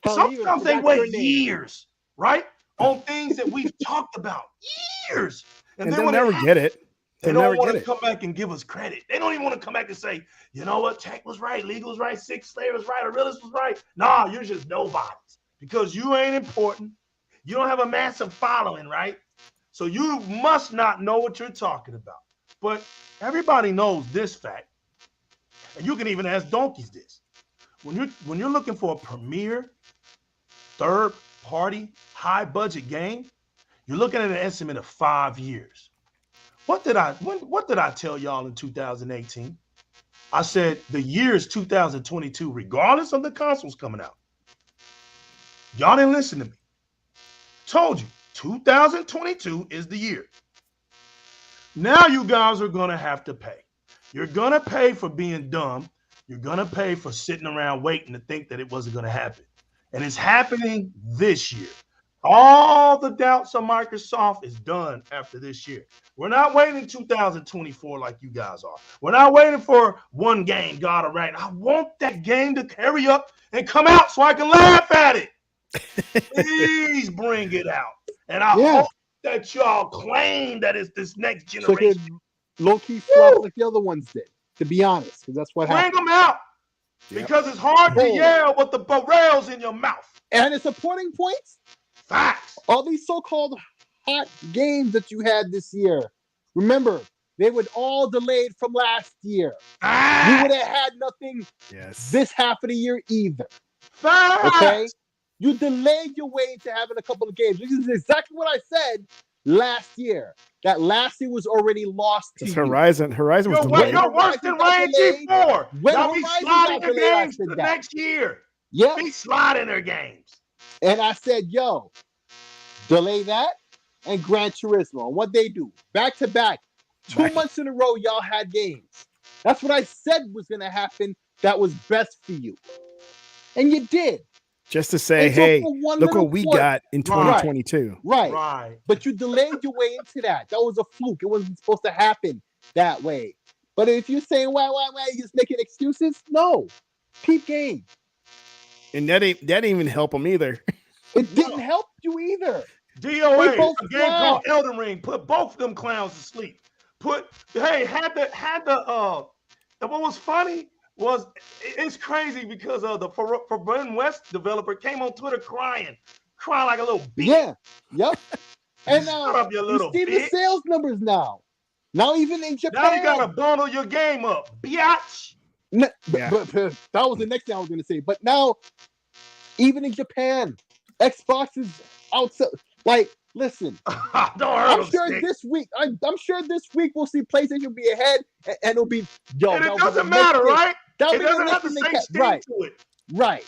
Speaker 3: Sometimes they wait years, right, on things that we've talked about. Years.
Speaker 1: And they'll never get it.
Speaker 3: They don't want to come back and give us credit. They don't even want to come back and say, you know what, Tech was right, Legal was right, SIKSLAYER was right, or Realist was right. Nah, you're just nobodies because you ain't important. You don't have a massive following, right? So you must not know what you're talking about. But everybody knows this fact, and you can even ask donkeys this. When you're looking for a premier, third-party, high-budget game, you're looking at an estimate of 5 years. What did I tell y'all in 2018? I said the year is 2022, regardless of the consoles coming out. Y'all didn't listen to me. Told you, 2022 is the year. Now you guys are going to have to pay. You're going to pay for being dumb. You're going to pay for sitting around waiting to think that it wasn't going to happen. And it's happening this year. All the doubts of Microsoft is done after this year. We're not waiting 2024 like you guys are. We're not waiting for one game, God of Ragnarok. I want that game to hurry up and come out so I can laugh at it. Please bring it out. And I hope that y'all claim that it's this next
Speaker 5: So
Speaker 3: generation.
Speaker 5: low-key flop like the other ones did, to be honest, because that's what
Speaker 3: Bring
Speaker 5: happened.
Speaker 3: them out.
Speaker 1: Yep.
Speaker 3: Because it's hard to
Speaker 5: Oh.
Speaker 3: yell with the barrels in your mouth.
Speaker 5: And it's supporting points.
Speaker 3: Facts.
Speaker 5: All these so-called hot games that you had this year, remember, they were all delayed from last year. You would have had nothing this half of the year either.
Speaker 3: Facts.
Speaker 5: Okay? You delayed your way into having a couple of games. This is exactly what I said last year. That last year was already lost to you.
Speaker 1: Horizon was
Speaker 3: You're
Speaker 1: delayed.
Speaker 3: worse than Range G4.
Speaker 5: When
Speaker 3: Y'all be
Speaker 5: Horizon
Speaker 3: sliding
Speaker 5: got
Speaker 3: your
Speaker 5: delayed, I
Speaker 3: games
Speaker 5: said
Speaker 3: the
Speaker 5: that.
Speaker 3: next year.
Speaker 5: Yep.
Speaker 3: Be sliding their games.
Speaker 5: And I said, yo, delay that and Gran Turismo. And what they do, back to back, 2 months in a row, y'all had games. That's what I said was going to happen. That was best for you. And you did.
Speaker 1: Just to say,
Speaker 5: And so
Speaker 1: hey,
Speaker 5: for one
Speaker 1: look
Speaker 5: little
Speaker 1: what we
Speaker 5: point-
Speaker 1: got in 2022.
Speaker 5: Right.
Speaker 3: Right.
Speaker 5: But you delayed your way into that. That was a fluke. It wasn't supposed to happen that way. But if you're saying, why, you just making excuses? No. Peep game.
Speaker 1: And that didn't even help them either.
Speaker 5: It didn't help you either.
Speaker 3: DOA,
Speaker 5: They both
Speaker 3: a game called
Speaker 5: flopped.
Speaker 3: Elden Ring. Put both of them clowns to sleep. Had the what was funny was it's crazy because the Forbidden West developer came on Twitter crying like a little bitch.
Speaker 5: Yeah. Yep. And
Speaker 3: Shut up, you little
Speaker 5: see the
Speaker 3: bitch.
Speaker 5: sales numbers now. Now even in Japan.
Speaker 3: Now you gotta bundle your game up, biatch.
Speaker 5: But
Speaker 1: Yeah.
Speaker 5: that was the next thing I was going to say. But now, even in Japan, Xbox is outside. Like, listen,
Speaker 3: Don't hurt
Speaker 5: I'm
Speaker 3: him,
Speaker 5: sure
Speaker 3: Stick.
Speaker 5: this week. I'm sure this week we'll see PlayStation be ahead, and it'll be
Speaker 3: And it doesn't matter, right?
Speaker 5: That'll
Speaker 3: It
Speaker 5: be the
Speaker 3: doesn't
Speaker 5: next
Speaker 3: have the
Speaker 5: thing
Speaker 3: same
Speaker 5: they
Speaker 3: sting
Speaker 5: right,
Speaker 3: to it.
Speaker 5: right.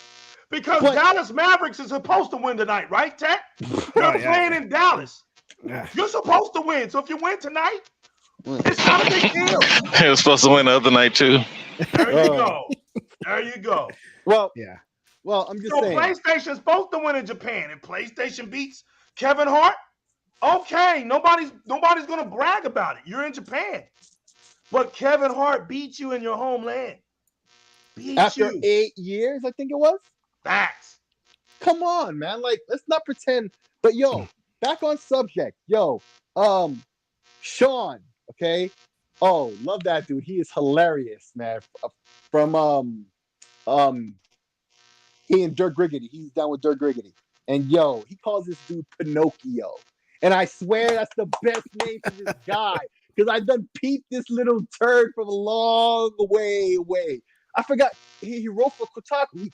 Speaker 3: Because
Speaker 5: But-
Speaker 3: Dallas Mavericks is supposed to win tonight, right, Tech? They're playing in Dallas.
Speaker 1: Yeah.
Speaker 3: You're supposed to win. So if you win tonight, it's not a big deal.
Speaker 4: They were supposed to win the other night too.
Speaker 3: There you go. There you go.
Speaker 5: Well,
Speaker 1: Yeah.
Speaker 5: well, I'm just
Speaker 3: So
Speaker 5: saying.
Speaker 3: PlayStation's supposed to win in Japan. If PlayStation beats Kevin Hart, okay, nobody's gonna brag about it. You're in Japan. But Kevin Hart beat you in your homeland. Beat
Speaker 5: After
Speaker 3: you.
Speaker 5: 8 years, I think it was.
Speaker 3: Facts.
Speaker 5: Come on, man. Like, let's not pretend. But yo, back on subject. Yo, Sean. Okay. Oh, love that dude. He is hilarious, man. From he and Dirk Griggity. He's down with Dirk Griggity. And yo, he calls this dude Pinocchio. And I swear that's the best name for this guy. Because I done peeped this little turd from a long way away. I forgot he wrote for Kotaku.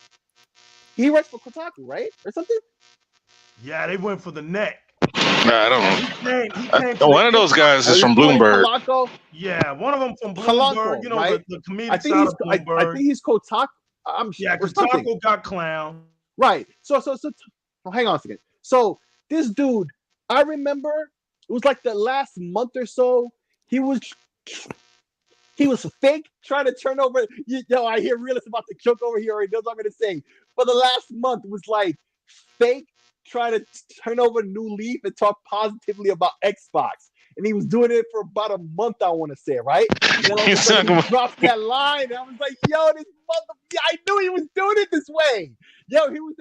Speaker 5: He writes for Kotaku, right? Or something?
Speaker 3: Yeah, they went for the neck.
Speaker 4: Nah, I don't know.
Speaker 3: He came to
Speaker 4: One
Speaker 3: the-
Speaker 4: of those guys is from
Speaker 5: Are you calling
Speaker 4: Bloomberg.
Speaker 5: Polanco?
Speaker 3: Yeah, one of them from
Speaker 5: Polanco,
Speaker 3: Bloomberg. You know,
Speaker 5: right?
Speaker 3: the comedic
Speaker 5: I think
Speaker 3: side
Speaker 5: he's
Speaker 3: of Bloomberg.
Speaker 5: I think he's Kotaku.
Speaker 3: Yeah,
Speaker 5: or
Speaker 3: because
Speaker 5: something.
Speaker 3: Taco got clown.
Speaker 5: Right. So oh, hang on a second. So this dude, I remember it was like the last month or so, he was fake trying to turn over. I hear realists about to choke over here. Already knows what I'm gonna say. For the last month was like fake trying to turn over a new leaf and talk positively about Xbox. And he was doing it for about a month, I want to say, right? And then all of a
Speaker 4: He's
Speaker 5: sudden
Speaker 4: talking
Speaker 5: he drops that line. And I was like, yo, this I knew he was doing it this way. Yo, he was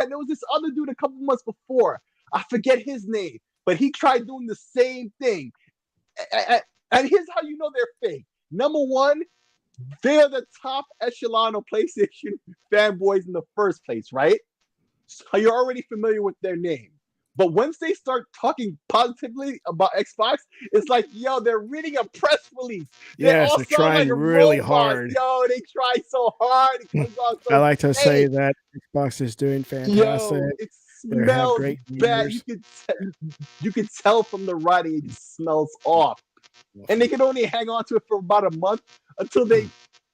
Speaker 5: and there was this other dude a couple months before. I forget his name, but he tried doing the same thing. And here's how you know they're fake. Number one, they're the top echelon of PlayStation fanboys in the first place, right? So you're already familiar with their name. But once they start talking positively about Xbox, it's like, yo, they're reading a press release.
Speaker 1: Yes,
Speaker 5: all
Speaker 1: they're
Speaker 5: sound
Speaker 1: trying
Speaker 5: a
Speaker 1: really
Speaker 5: robot.
Speaker 1: hard.
Speaker 5: Yo, they try so hard. It comes out so
Speaker 1: I like to say
Speaker 5: fake.
Speaker 1: that Xbox is doing fantastic.
Speaker 5: Yo, it
Speaker 1: They have
Speaker 5: smells
Speaker 1: great
Speaker 5: bad.
Speaker 1: users.
Speaker 5: You could tell from the writing, it just smells off. And they can only hang on to it for about a month until they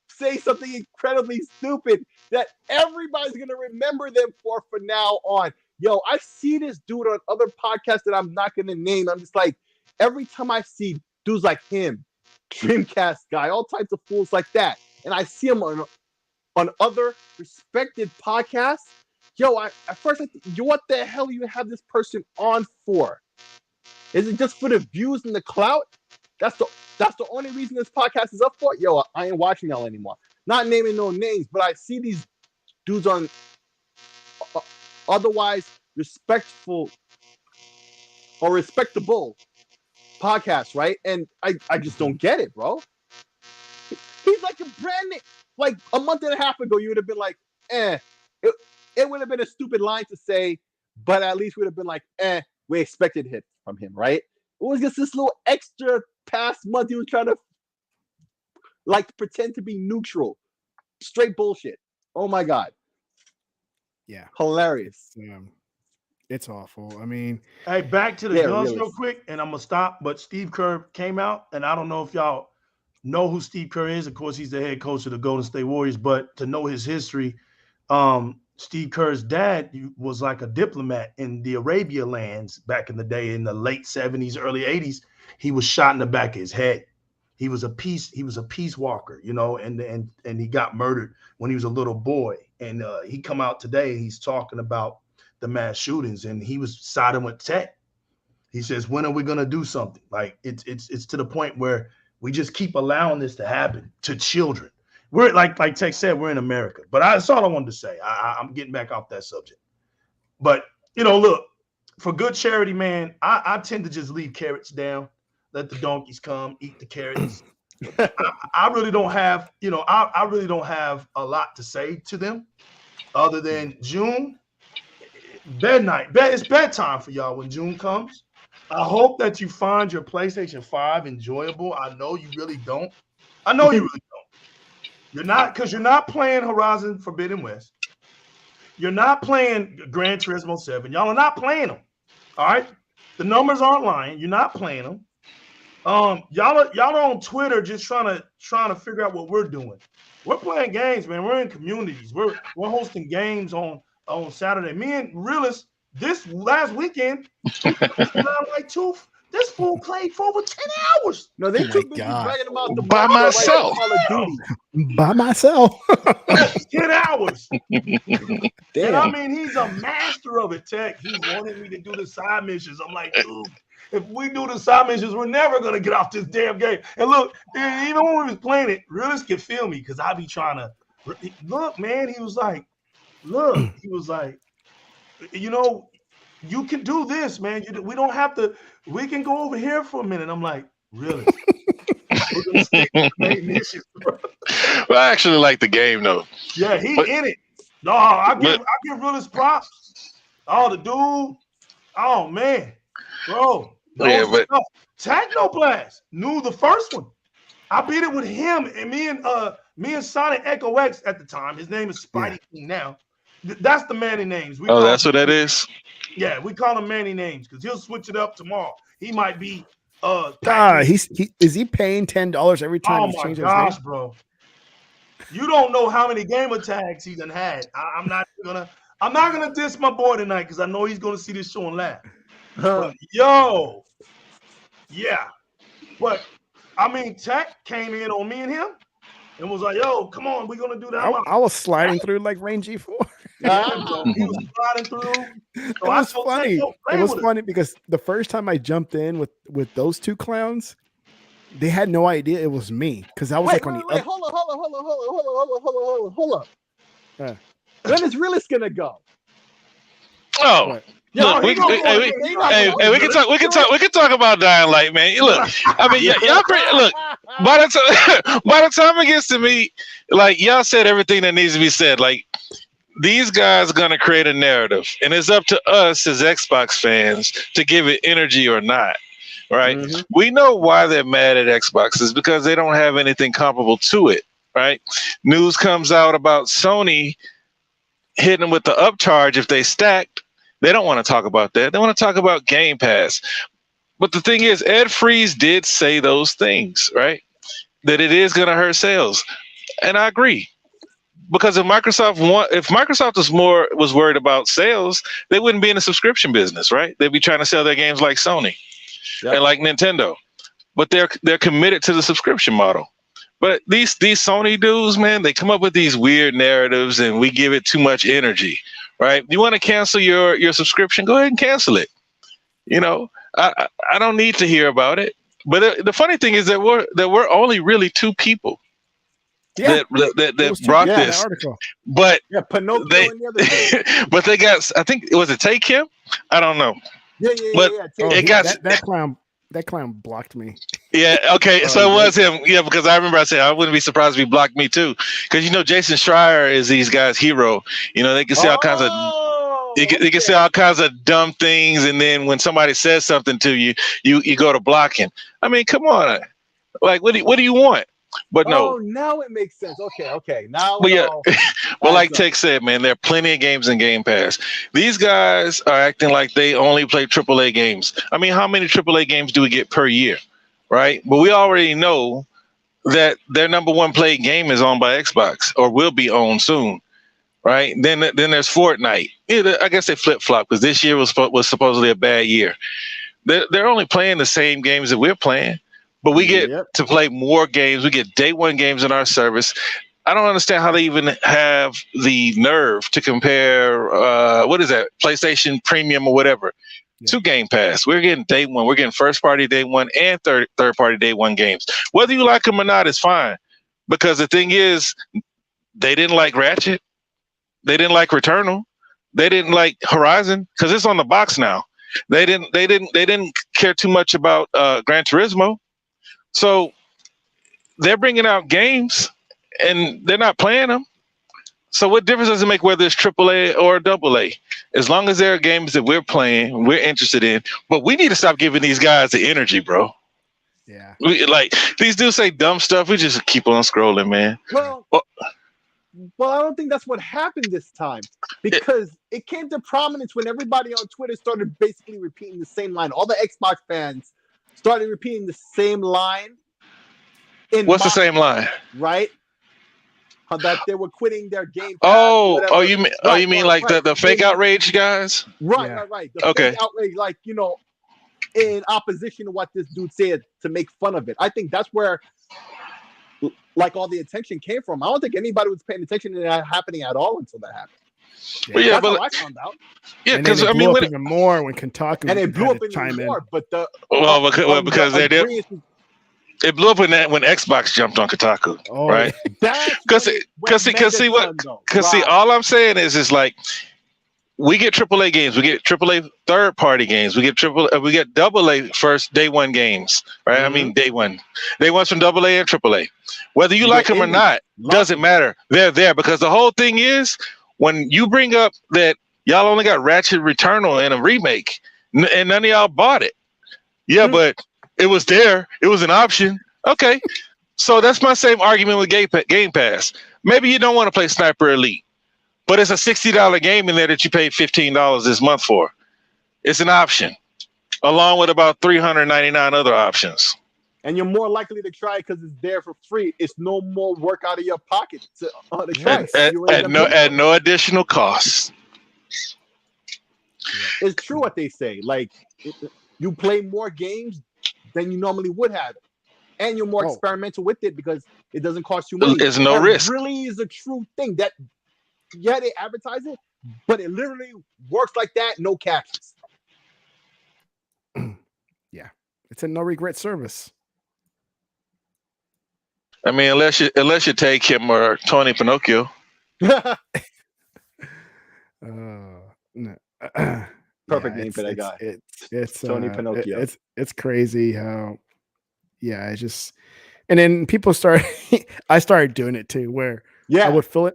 Speaker 5: say something incredibly stupid that everybody's gonna remember them for now on. Yo, I see this dude on other podcasts that I'm not gonna name. I'm just like, every time I see dudes like him, Dreamcast guy, all types of fools like that, and I see him on other respected podcasts. Yo, at first I think, what the hell you have this person on for? Is it just for the views and the clout? That's the only reason this podcast is up for. Yo, I ain't watching y'all anymore. Not naming no names, but I see these dudes on otherwise respectful or respectable podcast, right? And I just don't get it, bro. He's like a brand new, like a month and a half ago, you would have been like, it would have been a stupid line to say, but at least would have been like, we expected it from him, right? It was just this little extra past month he was trying to like pretend to be neutral. Straight bullshit. Oh my God.
Speaker 1: Yeah.
Speaker 5: Hilarious.
Speaker 1: It's awful. I mean,
Speaker 3: Hey, back to the
Speaker 5: Yeah,
Speaker 3: guns
Speaker 5: really.
Speaker 3: real quick, and I'm gonna stop. But Steve Kerr came out, and I don't know if y'all know who Steve Kerr is. Of course, he's the head coach of the Golden State Warriors. But to know his history, Steve Kerr's dad was like a diplomat in the Arabia lands back in the day, in the late 70s, early 80s. He was shot in the back of his head. He was a peace walker, you know, and he got murdered when he was a little boy. And he come out today, he's talking about the mass shootings, and he was siding with Tech. He says, when are we gonna do something? Like it's to the point where we just keep allowing this to happen to children. We're like Tech said, we're in America. But that's all I wanted to say. I'm getting back off that subject. But you know, look, for good charity, man, I tend to just leave carrots down, let the donkeys come, eat the carrots. I really don't have, you know, I really don't have a lot to say to them other than June, it's bedtime for y'all when June comes. I hope that you find your PlayStation 5 enjoyable. I know you really don't. I know you really don't. You're not, because you're not playing Horizon Forbidden West. You're not playing Gran Turismo 7. Y'all are not playing them. All right? The numbers aren't lying. You're not playing them. Y'all are on Twitter just trying to figure out what we're doing. We're playing games, man. We're in communities. We're hosting games on Saturday. Me and Realist this last weekend, this fool played for over 10 hours.
Speaker 5: No, they
Speaker 1: Oh
Speaker 5: too
Speaker 1: my
Speaker 5: busy
Speaker 1: God.
Speaker 5: bragging about the
Speaker 4: By
Speaker 5: Mario
Speaker 4: myself.
Speaker 5: Call of Duty.
Speaker 1: By myself.
Speaker 3: 10 hours. And
Speaker 5: Damn.
Speaker 3: I mean, he's a master of it, Tech. He wanted me to do the side missions. I'm like, dude, if we do the side missions, we're never going to get off this damn game. And look, even when we was playing it, Realist can feel me because I be trying to look, man. He was like, you know, you can do this, man. We don't have to. We can go over here for a minute. I'm like, really? We're gonna stick to the main mission, bro.
Speaker 4: Well, I actually like the game though.
Speaker 3: Yeah, he in it. No, I give Realist props. Oh, the dude. Oh man, bro.
Speaker 4: Yeah, but
Speaker 3: TEKNOBLAST knew the first one. I beat it with him and me and Sonic Echo X at the time. His name is Spidey King now. That's the Manny names.
Speaker 4: that's what that is.
Speaker 3: Yeah, we call him Manny names because he'll switch it up tomorrow. He might be
Speaker 1: Is he paying $10 every time he changes his name?
Speaker 3: bro. You don't know how many gamer tags he done had. I'm not gonna diss my boy tonight because I know he's gonna see this show and laugh. But, yo, yeah. But I mean, Tech came in on me and him and was like, yo, come on, we're gonna do that.
Speaker 1: I was sliding through like Rain G4.
Speaker 3: Yeah, bro. He was sliding through.
Speaker 1: It was funny. It was funny because the first time I jumped in with those two clowns, they had no idea it was me because I was like on the
Speaker 5: wait, hold up. When is Realist gonna go?
Speaker 4: Oh,
Speaker 1: What?
Speaker 4: look, we can talk about Dying Light, man. Look, I mean, y'all look. By the time it gets to me, like y'all said everything that needs to be said. Like these guys are gonna create a narrative, and it's up to us as Xbox fans to give it energy or not. Right?
Speaker 5: Mm-hmm.
Speaker 4: We know why they're mad at Xbox is because they don't have anything comparable to it. Right? News comes out about Sony hitting them with the upcharge if they stacked. They don't want to talk about that. They want to talk about Game Pass. But the thing is, Ed Freeze did say those things, right? That it is going to hurt sales. And I agree. Because if Microsoft was worried about sales, they wouldn't be in the subscription business, right? They'd be trying to sell their games like Sony and like Nintendo. But they're committed to the subscription model. But these Sony dudes, man, they come up with these weird narratives and we give it too much energy. Right? You want to cancel your subscription? Go ahead and cancel it. You know, I don't need to hear about it. But the funny thing is that we're only really two people that brought this.
Speaker 1: Article.
Speaker 4: But
Speaker 5: Pinocchio
Speaker 4: they
Speaker 5: and the other
Speaker 4: but they got, I think, was it Take Him? I don't know. But
Speaker 1: Oh,
Speaker 4: it got
Speaker 1: that clown blocked me.
Speaker 4: yeah, okay.
Speaker 5: Oh,
Speaker 4: So it
Speaker 5: yeah.
Speaker 4: was him. Yeah, because I remember I said I wouldn't be surprised if he blocked me too. Because Jason Schreier is these guys' hero. They can say all kinds of you can say all kinds of dumb things, and then when somebody says something to you, you go to blocking. I mean, come on. Like, what do you want? But no.
Speaker 5: Oh, now it makes sense. Okay. Now
Speaker 4: But
Speaker 5: it
Speaker 4: yeah,
Speaker 5: all
Speaker 4: but like
Speaker 5: adds up.
Speaker 4: Tech said, man, there are plenty of games in Game Pass. These guys are acting like they only play AAA games. I mean, how many AAA games do we get per year, right? But we already know that their number one played game is owned by Xbox or will be owned soon, right? Then there's Fortnite. Yeah, I guess they flip flop because this year was supposedly a bad year. They're only playing the same games that we're playing, but we get
Speaker 5: Yep.
Speaker 4: to play more games. We get day one games in our service. I don't understand how they even have the nerve to compare what is that, PlayStation Premium or whatever, to Game Pass. We're getting day one. We're getting first party day one and third party day one games. Whether you like them or not is fine, because the thing is, they didn't like Ratchet, they didn't like Returnal, they didn't like Horizon because it's on the box now. They didn't care too much about Gran Turismo, so they're bringing out games and they're not playing them. So what difference does it make whether it's AAA or AA? As long as there are games that we're playing, we're interested in. But we need to stop giving these guys the energy, bro.
Speaker 1: Yeah.
Speaker 4: Like these dudes say dumb stuff. We just keep on scrolling, man.
Speaker 5: Well, I don't think that's what happened this time, because it came to prominence when everybody on Twitter started basically repeating the same line. All the Xbox fans started repeating the same line.
Speaker 4: What's the same line?
Speaker 5: Right? That they were quitting their Game Pass.
Speaker 4: Oh, you mean
Speaker 5: right,
Speaker 4: you mean
Speaker 5: right,
Speaker 4: like
Speaker 5: right.
Speaker 4: the fake outrage guys?
Speaker 5: Right. The
Speaker 4: Okay.
Speaker 5: fake outrage, like, in opposition to what this dude said, to make fun of it. I think that's where like all the attention came from. I don't think anybody was paying attention to that happening at all until that happened.
Speaker 4: Yeah,
Speaker 5: That's how I found out.
Speaker 4: Yeah,
Speaker 1: And then
Speaker 4: because
Speaker 1: it
Speaker 4: I
Speaker 1: blew
Speaker 4: mean,
Speaker 1: up even more when Kotaku
Speaker 5: And it blew
Speaker 1: had
Speaker 5: up
Speaker 1: to
Speaker 5: in
Speaker 1: chime
Speaker 5: the
Speaker 1: in.
Speaker 5: more, but
Speaker 4: because they did. It blew up when Xbox jumped on Kotaku,
Speaker 1: Oh,
Speaker 4: right?
Speaker 5: that's
Speaker 4: Because
Speaker 5: when
Speaker 4: see, all I'm saying is like we get AAA games, we get AAA third party games, we get AA first day one games, right? I mean day one's from AA and AAA. Whether you like them or not doesn't matter. They're there because the whole thing is when you bring up that y'all only got Ratchet Returnal and a remake, and none of y'all bought it. Yeah, but it was there. It was an option. Okay. So that's my same argument with Game Pass. Maybe you don't want to play Sniper Elite, but it's a $60 game in there that you paid $15 this month for. It's an option, along with about 399 other options.
Speaker 5: And you're more likely to try it because it's there for free. It's no more work out of your pocket to try.
Speaker 4: At no additional cost.
Speaker 5: It's true what they say. Like, you play more games than you normally would have, and you're more experimental with it because it doesn't cost you money.
Speaker 4: There's no risk.
Speaker 5: Really is a true thing. That they advertise it, but it literally works like that. No catches.
Speaker 1: Yeah, it's a no regret service.
Speaker 4: I mean, unless you take him or Tony Pinocchio.
Speaker 1: No.
Speaker 5: Perfect name for that guy.
Speaker 1: It's
Speaker 5: Tony Pinocchio.
Speaker 1: It's crazy how, it's just, and then people start. I started doing it too, where I would fill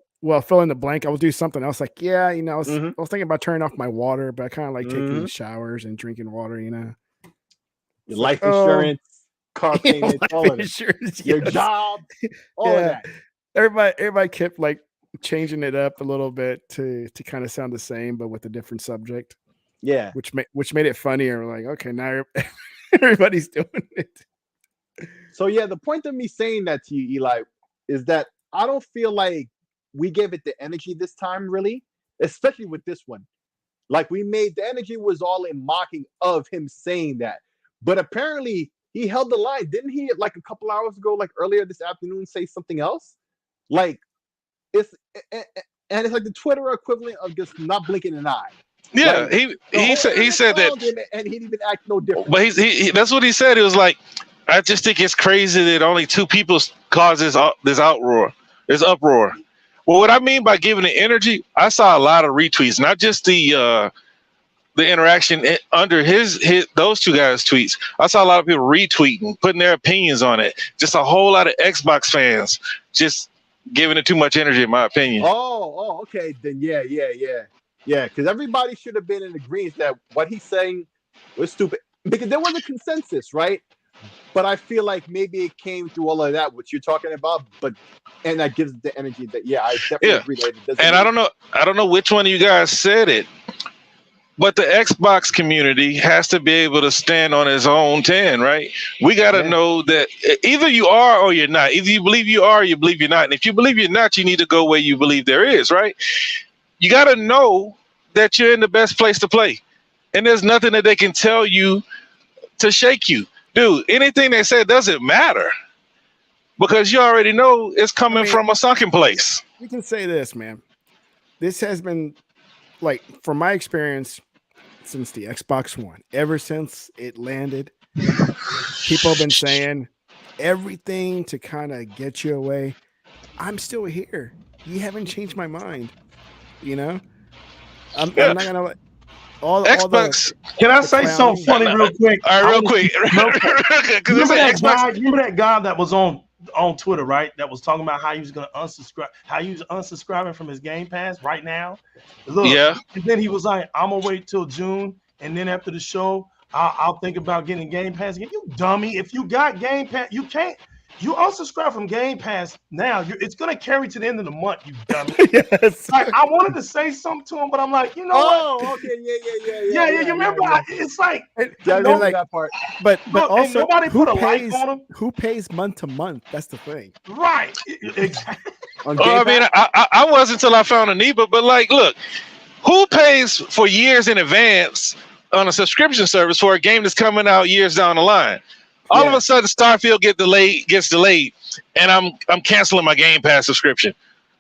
Speaker 1: in the blank. I would do something else, like I was thinking about turning off my water, but I kind of like taking showers and drinking water.
Speaker 5: Your life insurance, car payments, all of it. Your job, all of that.
Speaker 1: Everybody kept like changing it up a little bit to kind of sound the same, but with a different subject.
Speaker 5: Yeah,
Speaker 1: which made it funnier. Like, okay, now everybody's doing it.
Speaker 5: So the point of me saying that to you, Eli, is that I don't feel like we gave it the energy this time, really, especially with this one. Like, the energy was all in mocking of him saying that, but apparently he held the line. Didn't he, like a couple hours ago, like earlier this afternoon, say something else? Like, it's like the Twitter equivalent of just not blinking an eye.
Speaker 4: Yeah,
Speaker 5: like,
Speaker 4: he said that,
Speaker 5: and he didn't even act no different.
Speaker 4: But he that's what he said. It was like, I just think it's crazy that only two people caused this uproar. Well, what I mean by giving it energy, I saw a lot of retweets, not just the the interaction under his those two guys' tweets. I saw a lot of people retweeting, putting their opinions on it. Just a whole lot of Xbox fans just giving it too much energy, in my opinion.
Speaker 5: Oh, okay. Then yeah. Because everybody should have been in agreement that what he's saying was stupid. Because there was a consensus, right? But I feel like maybe it came through all of that, what you're talking about. And that gives the energy that I definitely agree that it doesn't.
Speaker 4: And I don't know which one of you guys said it, but the Xbox community has to be able to stand on its own 10, right? We got to know that either you are or you're not. Either you believe you are or you believe you're not. And if you believe you're not, you need to go where you believe there is, right? You got to know that you're in the best place to play. And there's nothing that they can tell you to shake you. Dude, anything they say doesn't matter because you already know it's coming from a sunken place.
Speaker 1: We can say this, man. This has been, like, from my experience, since the Xbox One, ever since it landed, people have been saying everything to kind of get you away. I'm still here. You haven't changed my mind. You know, I'm not gonna let all
Speaker 4: Xbox.
Speaker 3: Can I say something funny real quick?
Speaker 4: All right, real quick.
Speaker 3: Remember that guy that was on Twitter, right? That was talking about how he was going to unsubscribe, how he was unsubscribing from his Game Pass right now. Look, and then he was like, "I'm gonna wait till June, and then after the show, I'll think about getting Game Pass again." You dummy! If you got Game Pass, you can't. You unsubscribe from Game Pass now. It's gonna carry to the end of the month. You dummy!
Speaker 1: Yes.
Speaker 3: Like, I wanted to say something to him, but I'm like, you know what?
Speaker 5: Okay,
Speaker 3: Yeah. You remember? It's like,
Speaker 5: that part.
Speaker 1: But
Speaker 3: look,
Speaker 1: also,
Speaker 3: nobody put a like on him.
Speaker 1: Who pays month to month? That's the thing.
Speaker 3: Right. Exactly.
Speaker 4: I mean, I wasn't until I found Aniba, but like, look, who pays for years in advance on a subscription service for a game that's coming out years down the line? All of a sudden, Starfield gets delayed, and I'm canceling my Game Pass subscription.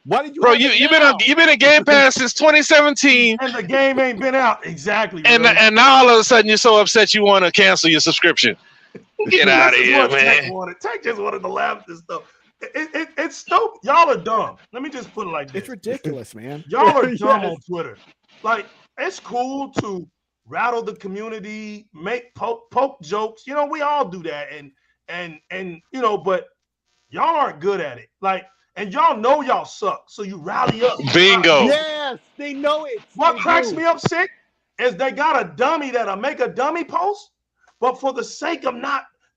Speaker 5: Why did you?
Speaker 4: Bro, you've been in Game Pass since 2017,
Speaker 3: and the game ain't been out exactly.
Speaker 4: And now all of a sudden you're so upset you want to cancel your subscription. Get out of here, man.
Speaker 3: Tech just wanted to laugh at this stuff. It's stupid. Y'all are dumb. Let me just put it like this.
Speaker 1: It's ridiculous, man.
Speaker 3: Y'all are dumb on Twitter. Like, it's cool to rattle the community, make poke jokes. You know, we all do that, and you know, but y'all aren't good at it. Like, and y'all know y'all suck, so you rally up.
Speaker 4: Bingo.
Speaker 5: Yes, they know it.
Speaker 3: What cracks me up sick is they got a dummy that'll make a dummy post, but for the sake of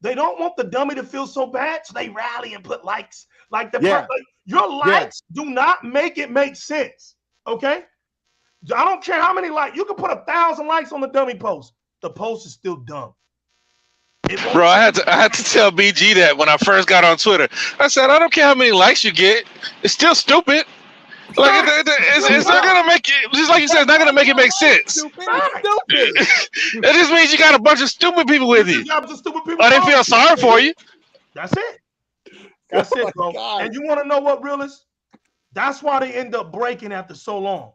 Speaker 3: they don't want the dummy to feel so bad, so they rally and put likes. Like your likes do not make it make sense. Okay? I don't care how many likes. You can put 1,000 likes on the dummy post. The post is still dumb.
Speaker 4: Bro, I had to tell BG that when I first got on Twitter. I said, I don't care how many likes you get. It's still stupid. Like, it's not gonna make it, just like you said, it's not gonna make it make sense.
Speaker 5: Stupid.
Speaker 4: It just means you got a bunch of stupid people with you. Or they feel sorry for you.
Speaker 3: That's it. That's it, bro. God. And you want to know what real is? That's why they end up breaking after so long.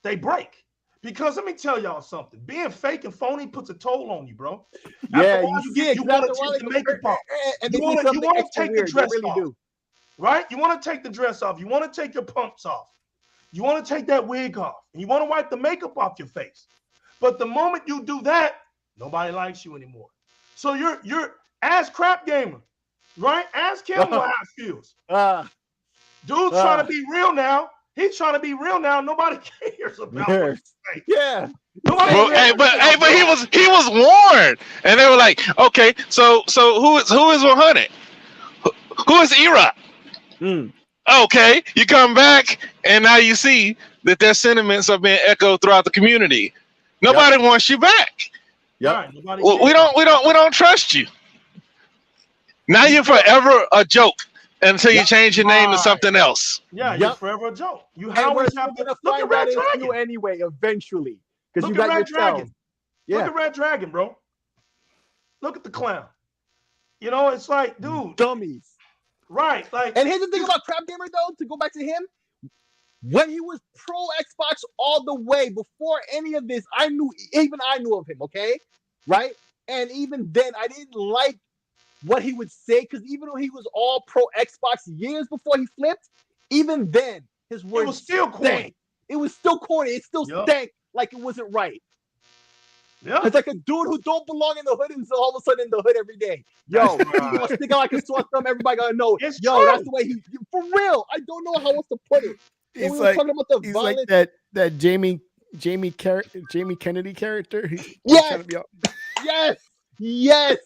Speaker 3: They break. Because let me tell y'all something. Being fake and phony puts a toll on you, bro.
Speaker 5: Yeah,
Speaker 3: you want to take the makeup off. You want to take the dress off. Right? You want to take the dress off. You want to take your pumps off. You want to take that wig off. And you want to wipe the makeup off your face. But the moment you do that, nobody likes you anymore. So you're ask crap gamer, right? Ask him how it feels. Dude's trying to be real now. He's trying to be real now. Nobody cares about it.
Speaker 5: Yeah.
Speaker 4: But he was warned, and they were like, okay, so who is 100? Who is E-Rock? Okay, you come back, and now you see that their sentiments are being echoed throughout the community. Nobody wants you back.
Speaker 5: Yeah,
Speaker 4: we don't trust you. Now you're forever a joke until you change your name to something else.
Speaker 3: Yeah, you're forever a joke. You always have to look at Red Dragon
Speaker 5: anyway. Eventually, because you
Speaker 3: got
Speaker 5: Red
Speaker 3: Dragon.
Speaker 5: Yeah,
Speaker 3: look at Red Dragon, bro. Look at the clown. You know, it's like, dude,
Speaker 5: dummies.
Speaker 3: Right, like,
Speaker 5: and here's the thing about Crap Gamer though, to go back to him, when he was pro Xbox all the way before any of this, I knew of him, okay? Right? And even then I didn't like what he would say, because even though he was all pro Xbox years before he flipped, even then his words
Speaker 3: was still corny.
Speaker 5: It was still corny. It still stank like it wasn't right.
Speaker 3: Yeah.
Speaker 5: It's like a dude who don't belong in the hood and so all of a sudden in the hood every day. Yo,
Speaker 3: That's
Speaker 5: you
Speaker 3: right.
Speaker 5: know, stick out like a sore thumb. Everybody gonna know.
Speaker 3: It's
Speaker 5: Yo,
Speaker 3: true.
Speaker 5: that's the way for real. I don't know how else to put it. And
Speaker 1: He's
Speaker 5: we were
Speaker 1: like
Speaker 5: talking about the
Speaker 1: he's like
Speaker 5: violence.
Speaker 1: that Jamie Kennedy character. He's
Speaker 5: Yes.
Speaker 1: trying to be all,
Speaker 5: Yes, yes,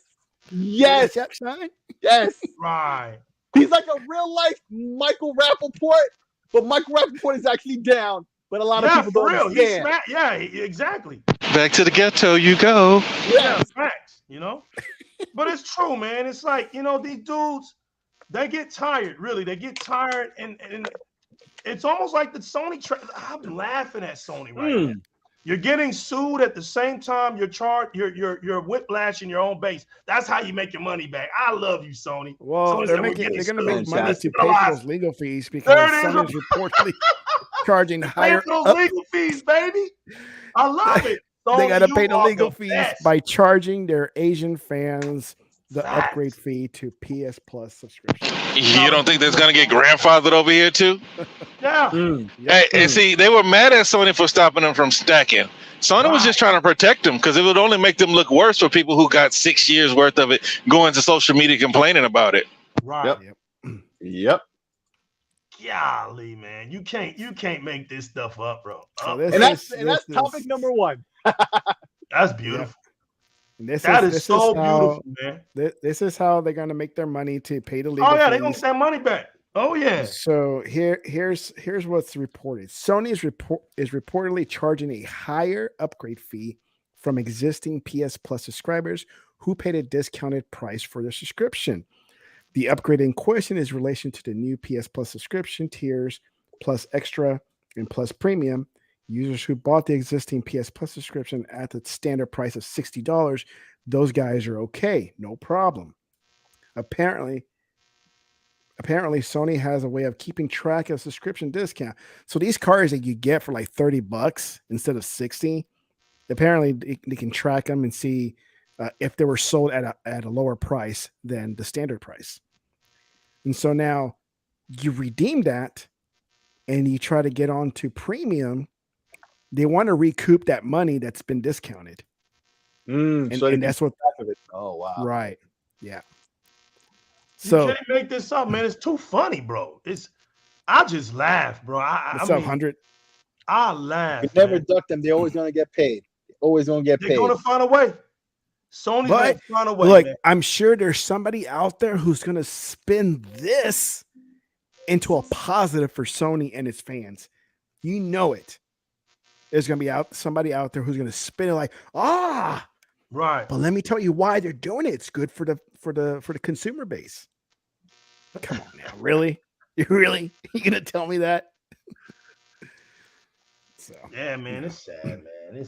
Speaker 5: yes,
Speaker 1: Yep, son.
Speaker 5: yes.
Speaker 3: Right.
Speaker 5: He's like a real life Michael Rappaport, but Michael Rappaport is actually down. But a lot of people
Speaker 3: for
Speaker 5: don't
Speaker 3: real. He's
Speaker 5: understand.
Speaker 3: exactly.
Speaker 4: Back to the ghetto you go.
Speaker 3: Yeah, facts, you know. But it's true, man. It's like, you know, these dudes, they get tired, really. They get tired, and it's almost like the Sony. I'm laughing at Sony right now. You're getting sued at the same time you're whiplashing your own base. That's how you make your money back. I love you, Sony.
Speaker 1: Well,
Speaker 3: Sony
Speaker 1: they're
Speaker 3: said,
Speaker 1: going to make money to
Speaker 5: Fantastic.
Speaker 1: pay for those legal fees because
Speaker 3: There it is.
Speaker 1: Sony's reportedly charging
Speaker 3: Pay
Speaker 1: higher.
Speaker 3: for those legal fees, baby. I love it.
Speaker 1: They
Speaker 3: Sony,
Speaker 1: got to
Speaker 3: you
Speaker 1: pay the
Speaker 3: are
Speaker 1: legal
Speaker 3: the
Speaker 1: fees
Speaker 3: best.
Speaker 1: by charging their Asian fans the
Speaker 3: Facts.
Speaker 1: upgrade fee to PS Plus subscription.
Speaker 4: You don't think that's gonna get grandfathered over here too?
Speaker 3: Yeah.
Speaker 4: Hey, and see, they were mad at Sony for stopping them from stacking. Sony was just trying to protect them because it would only make them look worse for people who got 6 years worth of it going to social media complaining about it.
Speaker 3: Right.
Speaker 5: Yep.
Speaker 3: Golly, man. You can't make this stuff up, bro.
Speaker 1: So
Speaker 5: And that's topic number one.
Speaker 3: That's beautiful.
Speaker 1: And this
Speaker 3: That
Speaker 1: is
Speaker 3: is so
Speaker 1: how,
Speaker 3: beautiful, man.
Speaker 1: This is how they're going to make their money to pay the legal
Speaker 3: Oh yeah,
Speaker 1: fees.
Speaker 3: they're gonna send money back. Oh yeah.
Speaker 1: So here's what's reported. Sony is reportedly charging a higher upgrade fee from existing PS Plus subscribers who paid a discounted price for their subscription. The upgrade in question is in relation to the new PS Plus subscription tiers, Plus Extra and Plus Premium. Users who bought the existing PS Plus subscription at the standard price of $60, those guys are okay, no problem. Apparently, Sony has a way of keeping track of subscription discount. So these cars that you get for like $30 instead of 60, apparently they can track them and see if they were sold at a lower price than the standard price. And so now you redeem that and you try to get on to premium. They want to recoup that money that's been discounted. And that's what.
Speaker 5: Oh wow!
Speaker 1: Right. Yeah.
Speaker 3: So you can't make this up, man. It's too funny, bro. I just laugh, bro.
Speaker 1: What's up, 100?
Speaker 3: I laugh.
Speaker 5: You never duck them. They're always gonna get paid. Always gonna get paid.
Speaker 3: They're gonna find a way. Sony's gonna find a way.
Speaker 1: Look,
Speaker 3: man.
Speaker 1: I'm sure there's somebody out there who's gonna spin this into a positive for Sony and its fans. You know it. There's gonna be somebody out there who's gonna spin it like, right. But let me tell you why they're doing it. It's good for the consumer base. Come on now, really? You gonna tell me that? So
Speaker 3: yeah, man, it's sad, man.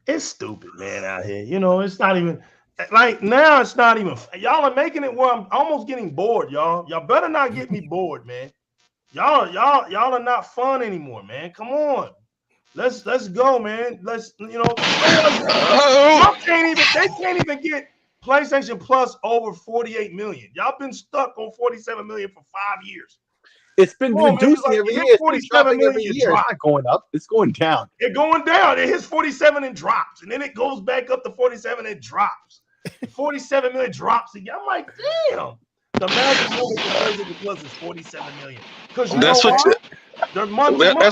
Speaker 3: It's stupid, man, out here. You know, it's not even like now. It's not even. Y'all are making it where I'm almost getting bored, y'all. Y'all better not get me bored, man. Y'all are not fun anymore, man. Come on. Let's go, man. Let's they can't even get PlayStation Plus over 48 million. Y'all been stuck on 47 million for 5 years.
Speaker 5: It's been reducing every year. It's been dropping every year. It's not going up. It's going down.
Speaker 3: It's going down. It hits 47 and drops, and then it goes back up to 47 and drops. 47 million drops again. I'm like, damn. The magic number for PlayStation Plus is 47 million. Because
Speaker 4: that's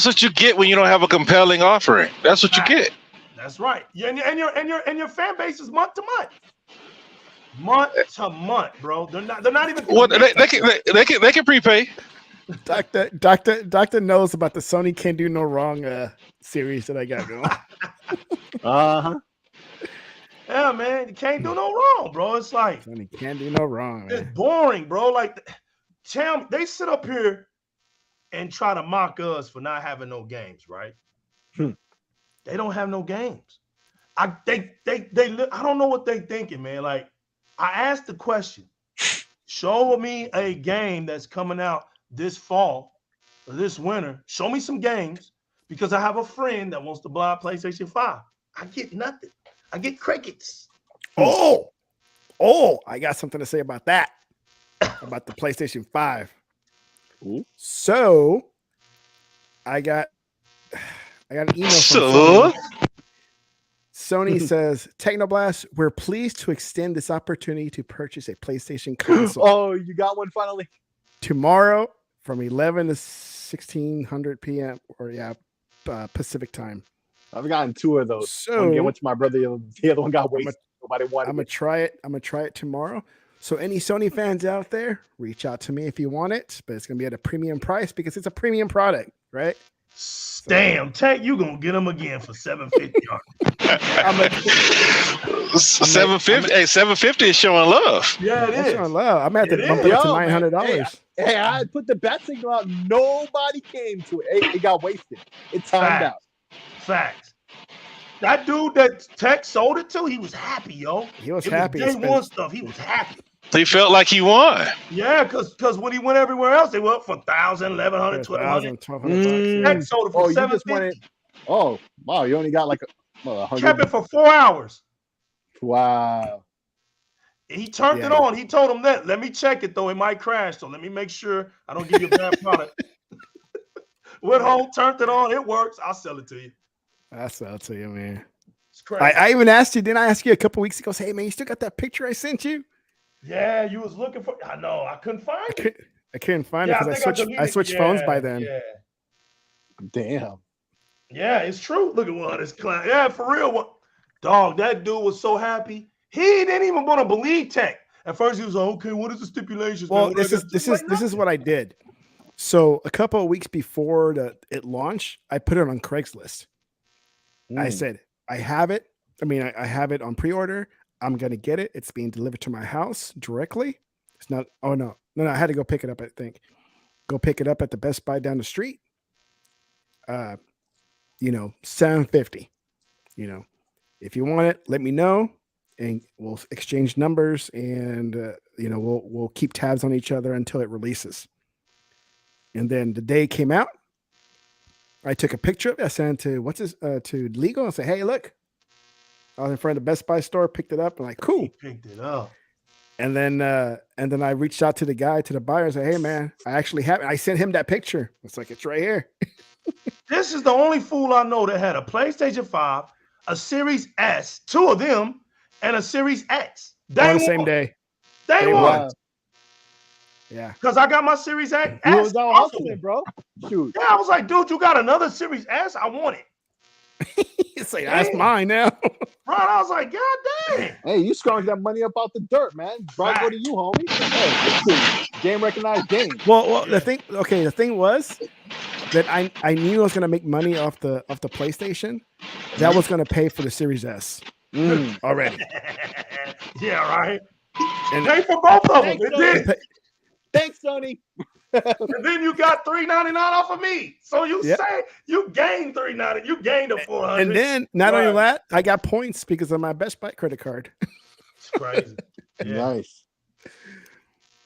Speaker 4: what you get when you don't have a compelling offering. That's what you get.
Speaker 3: That's right. And your fan base is month to month, bro. They're not even.
Speaker 4: Well, they can prepay.
Speaker 1: Doctor knows about the Sony Can't Do No Wrong series that I got going.
Speaker 3: Yeah, man, you can't do no wrong, bro. It's like
Speaker 1: Sony can't do no wrong, man.
Speaker 3: It's boring, bro. Like, they sit up here and try to mock us for not having no games, right? They don't have no games. I don't know what they thinking, man. Like, I asked the question, show me a game that's coming out this fall or this winter. Show me some games because I have a friend that wants to buy a PlayStation 5. I get nothing. I get crickets.
Speaker 1: Oh, I got something to say about that. About the PlayStation 5.
Speaker 3: Ooh.
Speaker 1: So I got an email from Sony. Sony says, TEKNOBLAST, we're pleased to extend this opportunity to purchase a PlayStation console
Speaker 5: Oh, you got one finally.
Speaker 1: tomorrow from 11 to 1600 p.m. or Pacific time.
Speaker 5: I've gotten 2 of those.
Speaker 1: So
Speaker 5: one gave one to my brother. The other one got
Speaker 1: I'm
Speaker 5: wasted. Nobody wanted
Speaker 1: gonna
Speaker 5: it.
Speaker 1: try it. I'm gonna try it tomorrow. So any Sony fans out there, reach out to me if you want it, but it's gonna be at a premium price because it's a premium product, right?
Speaker 3: Damn, Tech, you gonna get them again for $750.
Speaker 4: 750. Hey, 750 is showing love.
Speaker 3: Yeah, it
Speaker 1: That's
Speaker 3: is.
Speaker 1: showing love. I'm gonna have
Speaker 3: It
Speaker 1: to bump
Speaker 3: is.
Speaker 1: it up to
Speaker 5: Yo, man.
Speaker 1: $900.
Speaker 5: Hey, I put the bat signal out. Nobody came to it. It got wasted. It timed out.
Speaker 3: Facts. That dude that Tech sold it to, he was happy, yo.
Speaker 1: He was
Speaker 3: It
Speaker 1: happy.
Speaker 3: Day one stuff. He was happy.
Speaker 4: He felt like he won.
Speaker 3: Yeah, because when he went everywhere else, they went for 1,000, 1,100, 1,200.
Speaker 1: $1,200.
Speaker 3: Tech sold it for
Speaker 5: Oh, you just
Speaker 3: 750.
Speaker 5: wanted. Oh, wow. You only got like a 100.
Speaker 3: Kept it for 4 hours.
Speaker 5: Wow.
Speaker 3: He turned it
Speaker 1: Yeah.
Speaker 3: on. He told him that. Let me check it though. It might crash. So let me make sure I don't give you a bad product. Went home, turned it on. It works. I'll sell it to you.
Speaker 1: That's what I'll tell you, man.
Speaker 3: It's crazy.
Speaker 1: I even asked you, didn't I ask you a couple weeks ago? Say, hey man, you still got that picture I sent you?
Speaker 3: Yeah, you was looking for. I know. I couldn't find it.
Speaker 1: I couldn't find
Speaker 3: Yeah,
Speaker 1: it because
Speaker 3: think
Speaker 1: I switched phones by
Speaker 3: Yeah,
Speaker 1: then.
Speaker 3: Yeah.
Speaker 5: Damn.
Speaker 3: Yeah, it's true. Look at one. It's clown. Yeah, for real. What, dog? That dude was so happy. He didn't even want to believe Tech. At first, he was like, "Okay, what is the stipulations?"
Speaker 1: Well,
Speaker 3: man?
Speaker 1: this is what I did. So a couple of weeks before it launched, I put it on Craigslist. I said, I have it. I mean, I have it on pre-order. I'm gonna get it. It's being delivered to my house directly. It's not. Oh no. I had to go pick it up. I think. Go pick it up at the Best Buy down the street. $750. If you want it, let me know, and we'll exchange numbers, and we'll keep tabs on each other until it releases. And then the day it came out, I took a picture of it. I sent it to Legal and said, "Hey, look, I was in front of the Best Buy store, picked it up, and like, cool."
Speaker 3: He picked it up.
Speaker 1: And then I reached out to the buyer and said, "Hey, man, I actually have it." I sent him that picture. It's like, it's right here.
Speaker 3: This is the only fool I know that had a PlayStation 5, a Series S, 2 of them, and a Series X.
Speaker 1: On the same day.
Speaker 3: Day
Speaker 1: Day
Speaker 3: one.
Speaker 5: Wow.
Speaker 1: Yeah.
Speaker 3: Because I got my Series X.
Speaker 5: You was out
Speaker 3: also.
Speaker 5: hustling, bro. Shoot.
Speaker 3: Yeah, I was like, dude, you got another Series S? I want it.
Speaker 1: It's like, that's
Speaker 3: Damn.
Speaker 1: mine now.
Speaker 3: Right? I was like, God damn.
Speaker 5: Hey, you scrounged that money up out the dirt, man. Bravo to you, homie. Hey, game recognized game.
Speaker 1: Well, the thing was that I knew I was gonna make money off the PlayStation. That was gonna pay for the Series S already.
Speaker 3: Yeah, right.
Speaker 1: And
Speaker 3: Pay for both of them.
Speaker 5: Thanks,
Speaker 3: It did.
Speaker 5: Thanks, Sony.
Speaker 3: And then you got $399 off of me. So you
Speaker 1: Yep.
Speaker 3: say you gained $399. You gained a $400.
Speaker 1: And then not only
Speaker 3: Right.
Speaker 1: that, I got points because of my Best Buy credit card.
Speaker 3: It's crazy. Yeah.
Speaker 5: Nice.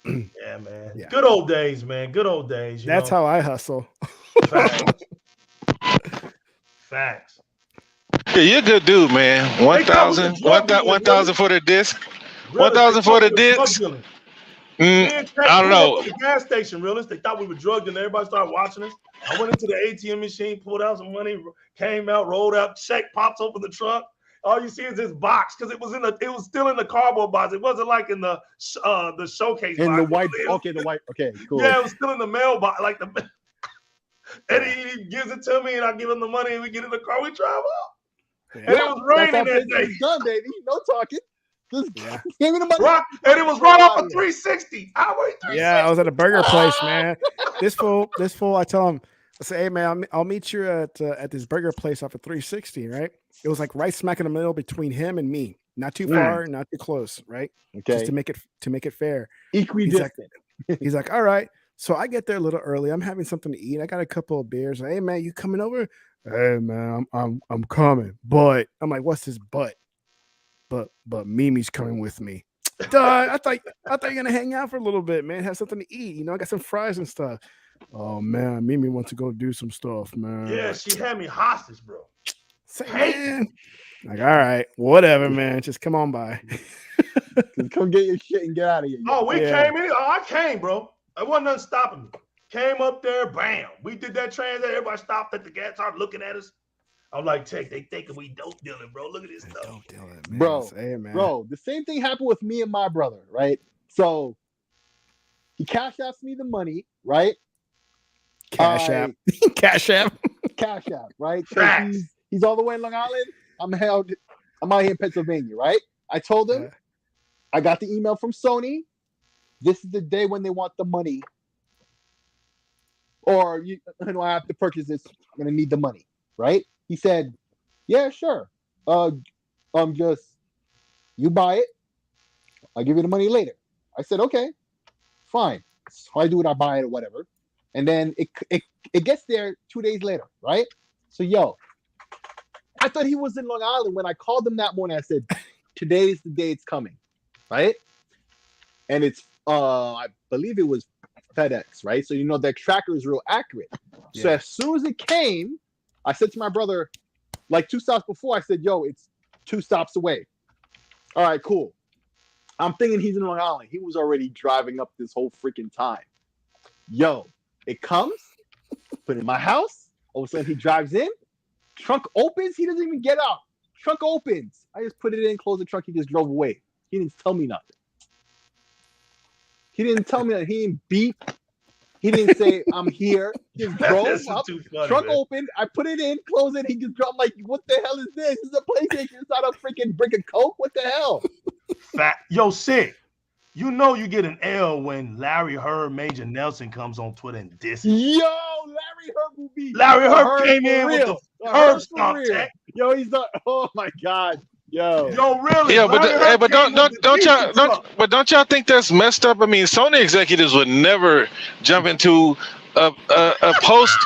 Speaker 3: Yeah, man.
Speaker 1: Yeah.
Speaker 3: Good old days, man. Good old days.
Speaker 1: That's how I hustle.
Speaker 3: Facts. Facts.
Speaker 4: Yeah, you're a good dude, man. 1,000 1,000 for the disc. 1,000 for the disc. I don't know.
Speaker 3: The gas station, realist. They thought we were drugged, and everybody started watching us. I went into the ATM machine, pulled out some money, came out, rolled out, check, pops open the trunk. All you see is this box because it was still in the cardboard box. It wasn't like in the showcase
Speaker 5: In
Speaker 3: box.
Speaker 5: the white. Okay, the white. Okay, cool.
Speaker 3: Yeah, it was still in the mailbox, like the. And he gives it to me, and I give him the money, and we get in the car, we drive off.
Speaker 1: Yeah.
Speaker 3: And it was raining that
Speaker 5: business
Speaker 3: day.
Speaker 5: is done, baby. No talking. Just
Speaker 1: Yeah.
Speaker 5: give me the money.
Speaker 3: Right, and it was right off of 360. I wait 360.
Speaker 1: Yeah, I was at a burger place, man. This fool, I tell him, I say, "Hey, man, I'll meet you at this burger place off of 360, right?" It was like right smack in the middle between him and me. Not too far, not too close, right?
Speaker 5: Okay.
Speaker 1: Just to make it fair.
Speaker 5: Equidistant.
Speaker 1: He's like, "All right." So I get there a little early. I'm having something to eat. I got a couple of beers. Hey, man, you coming over? Hey, man, I'm coming. But I'm like, "What's this but?" But Mimi's coming with me. Duh, I thought you're gonna hang out for a little bit, man. Have something to eat. I got some fries and stuff. Oh man, Mimi wants to go do some stuff, man.
Speaker 3: Yeah, she had me hostage, bro.
Speaker 1: Say, man. Like, all right, whatever, man. Just come on by.
Speaker 5: Come get your shit and get out of here.
Speaker 3: Oh, we
Speaker 1: Yeah.
Speaker 3: came in. Oh, I came, bro. There wasn't nothing stopping me. Came up there, bam. We did that transit. Everybody stopped at the gas, started looking at us. I'm like, Tech, they thinking we dope dealing, bro. Look at this stuff.
Speaker 1: Dope dealing, man.
Speaker 5: Bro,
Speaker 1: Hey, man.
Speaker 5: Bro, the same thing happened with me and my brother, right? So he cash apps me the money, right?
Speaker 1: Cash App. Cash App.
Speaker 5: Cash app, right? So he's all the way in Long Island. I'm out here in Pennsylvania, right? I told him I got the email from Sony. This is the day when they want the money. Or I have to purchase this. I'm gonna need the money, right? He said, "Yeah, sure. Just you buy it. I'll give you the money later." I said, "Okay, fine." So I do it. I buy it or whatever, and then it gets there 2 days later, right? So I thought he was in Long Island when I called him that morning. I said, "Today is the day it's coming," right? And it's I believe it was FedEx, right? So their tracker is real accurate. Yeah. So as soon as it came, I said to my brother, like 2 stops before, I said, "Yo, it's 2 stops away." All right, cool. I'm thinking he's in Long Island. He was already driving up this whole freaking time. It comes, put it in my house. All of a sudden he drives in, trunk opens, he doesn't even get out. Trunk opens. I just put it in, closed the trunk, he just drove away. He didn't tell me nothing. He didn't tell me that. He didn't beep. He didn't say, "I'm here." He just drove up, trunk opened, I put it in, closed it, he just dropped. Like, what the hell is this? This is a PlayStation. It's not a freaking brick of Coke. What the hell?
Speaker 3: Yo, Sick. You know you get an L when Larry Herb Major Nelson comes on Twitter and disses.
Speaker 5: Yo, Larry Herb will be.
Speaker 3: Larry Herb came in with the Herb stomp.
Speaker 5: Yo, he's the. Oh my God. Yo,
Speaker 3: really?
Speaker 4: Yeah, but don't y'all think that's messed up? I mean, Sony executives would never jump into a post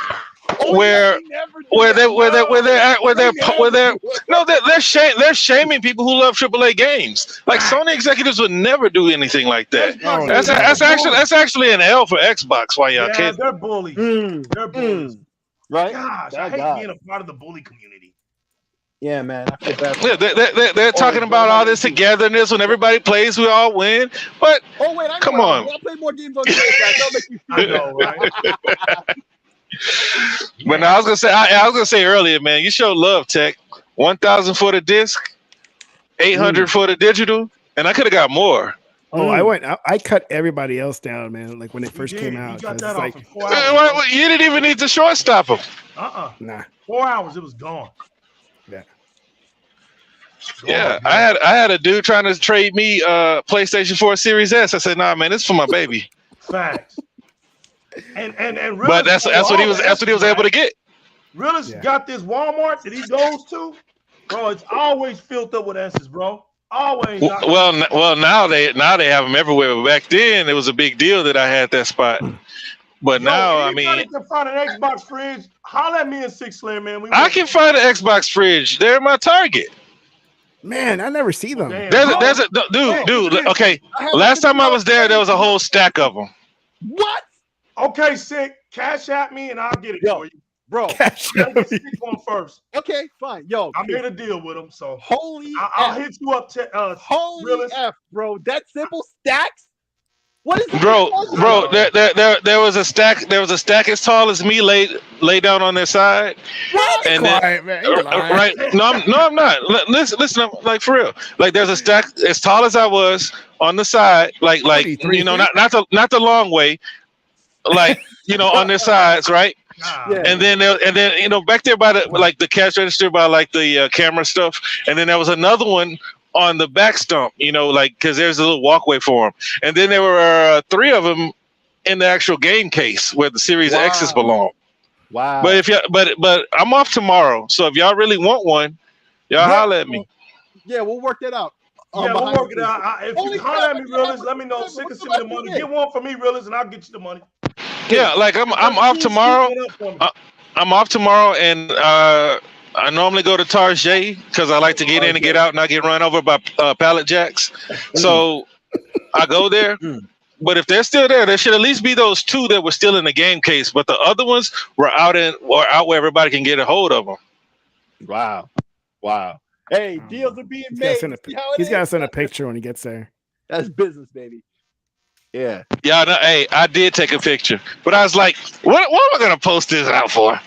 Speaker 4: where they're shaming people who love AAA games. Like Sony executives would never do anything like that. That's actually an L for Xbox. Why y'all kidding?
Speaker 3: They're bullies. They're bullies.
Speaker 5: Right?
Speaker 3: Gosh, I hate being a part of the bully community.
Speaker 5: Yeah, man. I feel bad.
Speaker 4: Yeah, they're talking about all this togetherness when everybody plays, we all win. But come on,
Speaker 5: I play more games on PS. I know, right?
Speaker 4: But no, I was gonna say earlier, man, you show love, Tech. 1,000 for the disc, 800 for the digital, and I could have got more.
Speaker 1: Oh, I cut everybody else down, man. Like when it first came out.
Speaker 3: You got that off in 4
Speaker 4: hours. You didn't even need to shortstop them.
Speaker 1: Nah.
Speaker 3: 4 hours, it was gone.
Speaker 4: Yeah, I had a dude trying to trade me PlayStation 4 Series S. I said, "Nah, man, it's for my baby."
Speaker 3: Facts. And really,
Speaker 4: but that's what he was able to get.
Speaker 3: Realist got this Walmart that he goes to, bro. It's always filled up with S's, bro. Always.
Speaker 4: Well, now they have them everywhere. But back then, it was a big deal that I had that spot. But now, I mean,
Speaker 3: you can find an Xbox fridge. Holler at me and SIKSLAYER, man.
Speaker 4: I can find an Xbox fridge. They're my Target.
Speaker 1: Man, I never see them.
Speaker 4: There's a dude. Okay, last time I was there was a whole stack of them.
Speaker 5: What?
Speaker 3: Okay, Sick. Cash at me and I'll get it for you,
Speaker 5: bro.
Speaker 3: Cash at me. One first.
Speaker 5: Okay, fine. Yo,
Speaker 3: I made a deal with him, so
Speaker 5: I'll
Speaker 3: hit you up.
Speaker 5: Holy Realist. F, bro. That simple stacks. What is
Speaker 4: bro? There was a stack. There was a stack as tall as me lay down on their side.
Speaker 5: What?
Speaker 4: And then, right? No, I'm not. Listen, I'm, like for real. Like there's a stack as tall as I was on the side, like not the long way, like on their sides, right?
Speaker 5: Yeah.
Speaker 4: And then back there by the cash register by the camera stuff, and then there was another one on the back stump, because there's a little walkway for them. And then there were 3 of them in the actual game case where the Series X's belong.
Speaker 5: Wow.
Speaker 4: But but I'm off tomorrow, so if y'all really want one, y'all holler at me.
Speaker 5: Yeah, we'll work that out.
Speaker 3: Yeah, we'll work it out. If you holler at me, Realist, let me know. Sick and send me the money. Get one for me, Realist, and I'll get you the money.
Speaker 4: Yeah, like I'm off tomorrow. I'm off tomorrow, and I normally go to Target because I like to get in and get out and not get run over by pallet jacks. So I go there. But if they're still there should at least be those 2 that were still in the game case. But the other ones were out where everybody can get a hold of them.
Speaker 5: Wow. Hey, deals are being made.
Speaker 1: He's got to send a picture when he gets there.
Speaker 5: That's business, baby. Yeah.
Speaker 4: Yeah. No, hey, I did take a picture, but I was like, what am I gonna post this out for?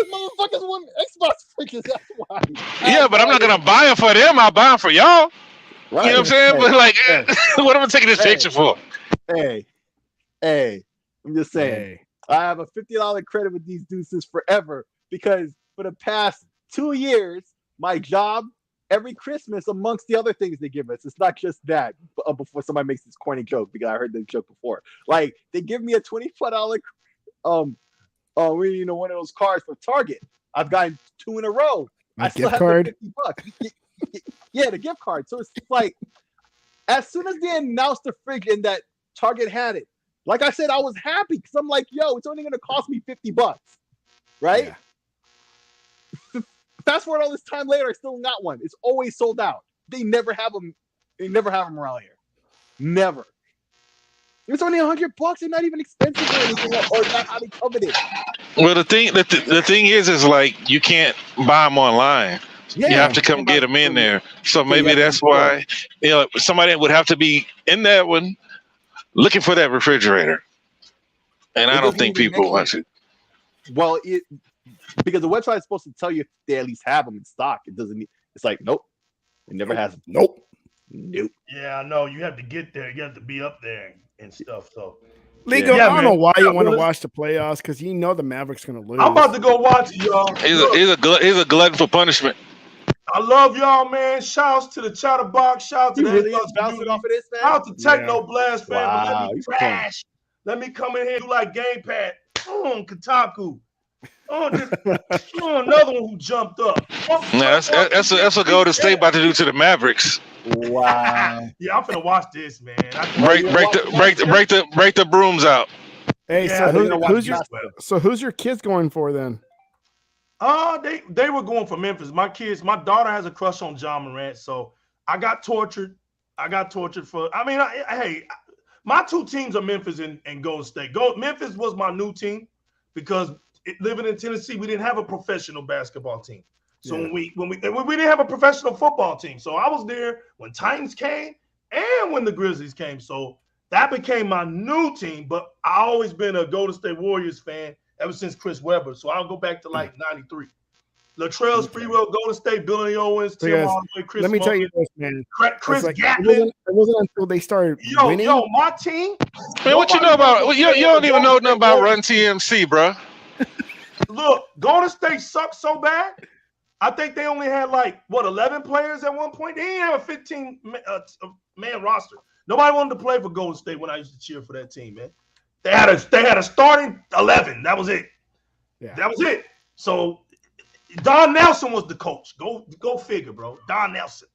Speaker 5: Because motherfuckers want Xbox freakers. That's why.
Speaker 4: Yeah, but I'm not gonna buy them for them. I'll buy them for y'all.
Speaker 5: Right.
Speaker 4: You know what I'm saying? But like,
Speaker 5: Hey.
Speaker 4: what am I taking this picture for?
Speaker 5: Hey, I'm just saying.
Speaker 1: Hey.
Speaker 5: I have a $50 credit with these deuces forever because for the past 2 years, my job every Christmas, amongst the other things they give us, it's not just that. Before somebody makes this corny joke, because I heard this joke before, like they give me a $25 one of those cards for Target. I've gotten 2 in a row. I still have the $50. Yeah, the gift card. So it's like, as soon as they announced the fridge and that Target had it, like I said, I was happy because I'm like, yo, it's only going to cost me $50, right?
Speaker 1: Yeah.
Speaker 5: Fast forward all this time later, I still got one. It's always sold out. They never have them. They never have them around here. Never. It's only $100. They're not even expensive or anything, or not highly coveted.
Speaker 4: Well, the thing is like you can't buy them online.
Speaker 5: Yeah,
Speaker 4: you have to come get them in there. So maybe that's why somebody would have to be in that one looking for that refrigerator. And I don't think people watch it.
Speaker 5: Well, because the website is supposed to tell you if they at least have them in stock. It doesn't. It's like, nope, it never has them.
Speaker 1: Nope.
Speaker 3: Yeah, I know. You have to get there. You have to be up there and stuff. So,
Speaker 1: Legal,
Speaker 3: yeah,
Speaker 1: I don't know why you want to
Speaker 3: really.
Speaker 1: watch the playoffs because you know the Mavericks going to lose.
Speaker 3: I'm about to go watch it, y'all.
Speaker 4: He's a glutton for punishment.
Speaker 3: I love y'all, man. Shouts to the Chatterbox. Shout out to
Speaker 5: You
Speaker 3: the
Speaker 5: really
Speaker 3: Xbox
Speaker 5: is bouncing
Speaker 3: community.
Speaker 5: off of this, man?
Speaker 3: Shout out to TEKNOBLAST, fam.
Speaker 5: Wow,
Speaker 3: Let me crash. Let me come in here and do like gamepad. Kotaku. Another one who jumped up.
Speaker 4: That's what Golden State about to do to the Mavericks.
Speaker 5: Wow.
Speaker 3: Yeah, I'm finna watch this, man.
Speaker 4: Break the brooms out.
Speaker 1: Hey,
Speaker 3: Yeah,
Speaker 1: so who's your kids going for then?
Speaker 3: They were going for Memphis. My daughter has a crush on John Morant, so I got tortured. For. I mean, hey, my 2 teams are Memphis and Golden State. Memphis was my new team because living in Tennessee, we didn't have a professional basketball team. So when we didn't have a professional football team. So I was there when Titans came and when the Grizzlies came. So that became my new team. But I always been a Golden State Warriors fan ever since Chris Webber. So I'll go back to like 93. Latrell Sprewell, Golden State, Billy Owens, Tim Hardaway, Chris.
Speaker 1: Let me tell you this, man.
Speaker 3: Chris
Speaker 1: It
Speaker 3: Gatlin.
Speaker 1: wasn't until they started winning.
Speaker 3: Yo, my team.
Speaker 4: Man, what you know about? You don't even know nothing about Run TMC, bro.
Speaker 3: Look, Golden State sucked so bad. I think they only had 11 players at one point. They didn't have a 15 man roster. Nobody wanted to play for Golden State when I used to cheer for that team, man. They had a starting 11. That was it.
Speaker 1: Yeah.
Speaker 3: That was it. So Don Nelson was the coach. Go figure, bro. Don Nelson.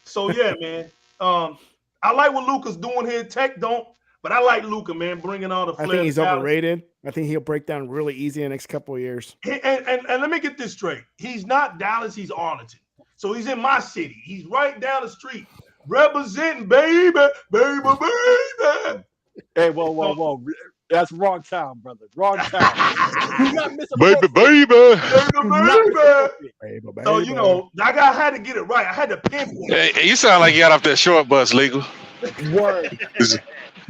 Speaker 3: So yeah, man. I like what Luka's doing here. Tech don't, but I like Luka, man, bringing all the flair.
Speaker 1: I think he's overrated. I think he'll break down really easy in the next couple of years.
Speaker 3: And let me get this straight. He's not Dallas. He's Arlington. So he's in my city. He's right down the street, representing, baby.
Speaker 5: Hey, whoa. That's wrong town, brother. Wrong town. Do not miss a
Speaker 4: Baby.
Speaker 3: So, I had to get it right. I had to pinpoint.
Speaker 4: Hey, you sound like you got off that short bus, Legal.
Speaker 5: Word.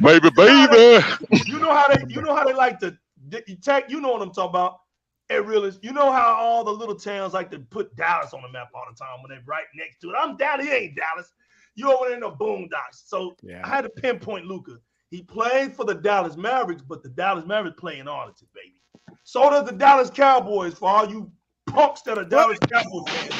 Speaker 4: Baby.
Speaker 3: You know how they like to Tech, you know what I'm talking about. It really is. You know how all the little towns like to put Dallas on the map all the time when they're right next to it. I'm down here, ain't Dallas. You over there in the boondocks. So I had to pinpoint Luka. He played for the Dallas Mavericks, but the Dallas Mavericks play in Arlington, baby. So does the Dallas Cowboys, for all you punks that are Dallas Cowboys fans.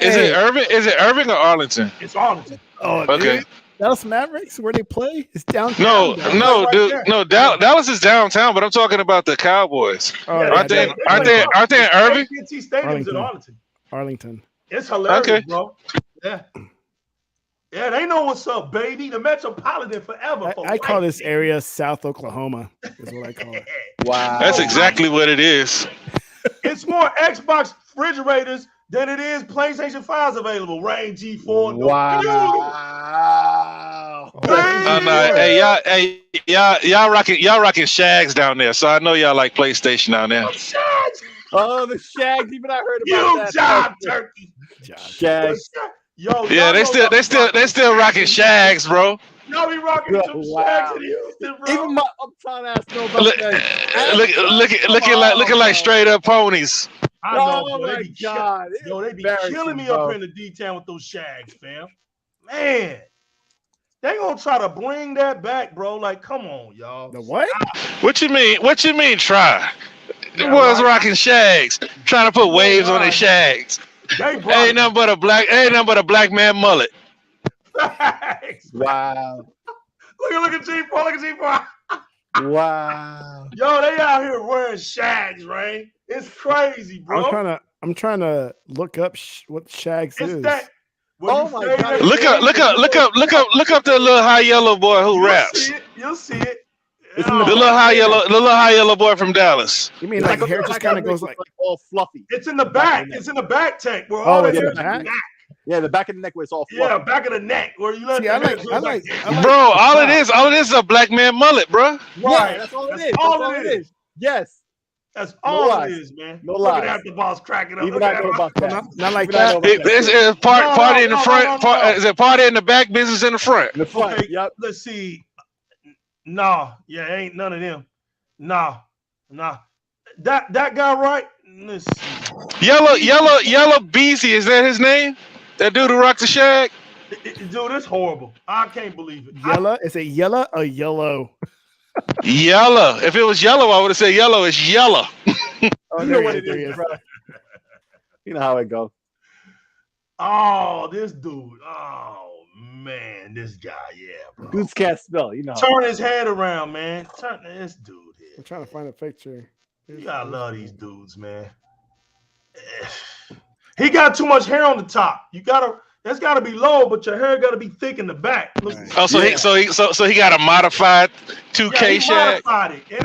Speaker 4: Is it Irving or Arlington?
Speaker 3: It's Arlington.
Speaker 1: Oh,
Speaker 4: okay.
Speaker 1: Dude. Dallas Mavericks, where they play, is downtown.
Speaker 4: No, dude. No, Dallas is downtown, but I'm talking about the Cowboys. Aren't they in Irving?
Speaker 3: AT&T Stadium's in Arlington.
Speaker 1: Arlington.
Speaker 3: It's hilarious, bro. Yeah. Yeah, they know what's up, baby. The Metropolitan forever.
Speaker 1: I call this area South Oklahoma, is what I call it.
Speaker 5: Wow.
Speaker 4: That's exactly what it is.
Speaker 3: It's more Xbox refrigerators than it is PlayStation 5s available. Rain G4.
Speaker 5: Wow.
Speaker 4: Hey, y'all rocking Shags down there. So I know y'all like PlayStation down there.
Speaker 5: Oh, the Shags. Even I heard about
Speaker 3: You
Speaker 5: that.
Speaker 3: job, turkey.
Speaker 5: Shags.
Speaker 3: Yo,
Speaker 4: yeah, they still rocking Shags, bro.
Speaker 3: Y'all be rocking some Shags in Houston, bro.
Speaker 5: Even my uptown ass know about that.
Speaker 4: Looking like straight up ponies.
Speaker 3: I know,
Speaker 5: Oh
Speaker 3: bro. They
Speaker 5: my
Speaker 3: be
Speaker 5: God.
Speaker 3: yo, they be
Speaker 5: Embarrassing,
Speaker 3: killing me
Speaker 5: bro.
Speaker 3: up in the D-town with those shags, fam. Man, they gonna try to bring that back, bro. Like, come on, y'all.
Speaker 1: The what?
Speaker 4: What you mean? What you mean? Try. It
Speaker 3: Yeah,
Speaker 4: was
Speaker 3: right.
Speaker 4: rocking shags, trying to put waves on their
Speaker 3: Right.
Speaker 4: shags.
Speaker 3: They brought
Speaker 4: Ain't
Speaker 3: it
Speaker 4: nothing but a black man mullet.
Speaker 3: back.
Speaker 5: Wow.
Speaker 3: Look at G4, look at G4.
Speaker 5: Wow.
Speaker 3: Yo, they out here wearing shags, right? It's crazy, bro.
Speaker 1: I'm trying to look up what shags
Speaker 3: It's
Speaker 1: is.
Speaker 3: that. When
Speaker 5: Oh
Speaker 3: you
Speaker 5: my
Speaker 3: fade
Speaker 5: God.
Speaker 3: that thing,
Speaker 4: Look up the little high yellow boy who
Speaker 3: you'll
Speaker 4: raps.
Speaker 3: see it. You'll see it.
Speaker 5: It's in the
Speaker 4: The
Speaker 3: Oh,
Speaker 4: little high yellow boy from Dallas.
Speaker 1: You mean
Speaker 5: It's
Speaker 1: like
Speaker 5: like
Speaker 1: hair
Speaker 5: the
Speaker 1: just
Speaker 5: back
Speaker 1: kind
Speaker 5: of
Speaker 1: of
Speaker 5: the
Speaker 1: goes
Speaker 5: neck
Speaker 1: like?
Speaker 5: is all fluffy.
Speaker 3: it's in the
Speaker 5: back
Speaker 3: back.
Speaker 5: of the neck.
Speaker 3: It's in the back tech where
Speaker 1: Oh,
Speaker 3: all the
Speaker 1: it's in
Speaker 3: hair
Speaker 1: the
Speaker 3: is
Speaker 1: back?
Speaker 3: back.
Speaker 5: Yeah, the back of the neck where it's all fluffy.
Speaker 3: Yeah, back of the neck where you let
Speaker 1: See,
Speaker 3: the
Speaker 1: I
Speaker 3: hair
Speaker 1: like
Speaker 3: go like
Speaker 4: Bro, all it is is a black man mullet, bro.
Speaker 5: Yeah, that's all it
Speaker 3: That's
Speaker 5: is.
Speaker 3: all
Speaker 5: That's all
Speaker 3: it
Speaker 5: it is. Yes.
Speaker 3: That's
Speaker 5: No
Speaker 3: all
Speaker 5: lies.
Speaker 3: it is, man.
Speaker 5: No
Speaker 3: Look at
Speaker 5: lies.
Speaker 3: that, the boss cracking up.
Speaker 5: Even
Speaker 3: Look
Speaker 5: I
Speaker 3: at
Speaker 5: know
Speaker 3: that.
Speaker 5: about
Speaker 1: Well,
Speaker 5: that.
Speaker 1: not like
Speaker 5: Even I know
Speaker 1: that.
Speaker 5: about that.
Speaker 4: It's party in the front.
Speaker 3: No.
Speaker 4: Is it party in the back, business in the front?
Speaker 5: In the front.
Speaker 3: Okay,
Speaker 5: Yep.
Speaker 3: let's see. Nah, yeah, ain't none of them. Nah. That guy, right? Let's see.
Speaker 4: Yellow Beezy, is that his name? That dude who rocked the shag?
Speaker 3: Dude, it's horrible. I can't believe it.
Speaker 1: Yellow? Is it yellow or yellow?
Speaker 4: Yellow. If it was yellow, I would have said yellow. It's yellow.
Speaker 1: Oh,
Speaker 5: You
Speaker 1: there
Speaker 5: know
Speaker 1: he
Speaker 5: what
Speaker 1: is,
Speaker 5: it
Speaker 1: there he
Speaker 5: is,
Speaker 1: is.
Speaker 5: bro. You know how it goes.
Speaker 3: Oh, this dude. Oh man, this guy. Yeah, bro.
Speaker 5: Dudes can't spell. You know.
Speaker 3: Turn his head around, man. Turn this dude here.
Speaker 1: I'm trying to find a picture.
Speaker 3: You gotta love these dudes, man. He got too much hair on the top. That's gotta be low, but your hair gotta be thick in the back. Look,
Speaker 1: Right.
Speaker 4: Oh, so he got a modified 2K
Speaker 3: yeah, he
Speaker 4: shag.
Speaker 3: modified it.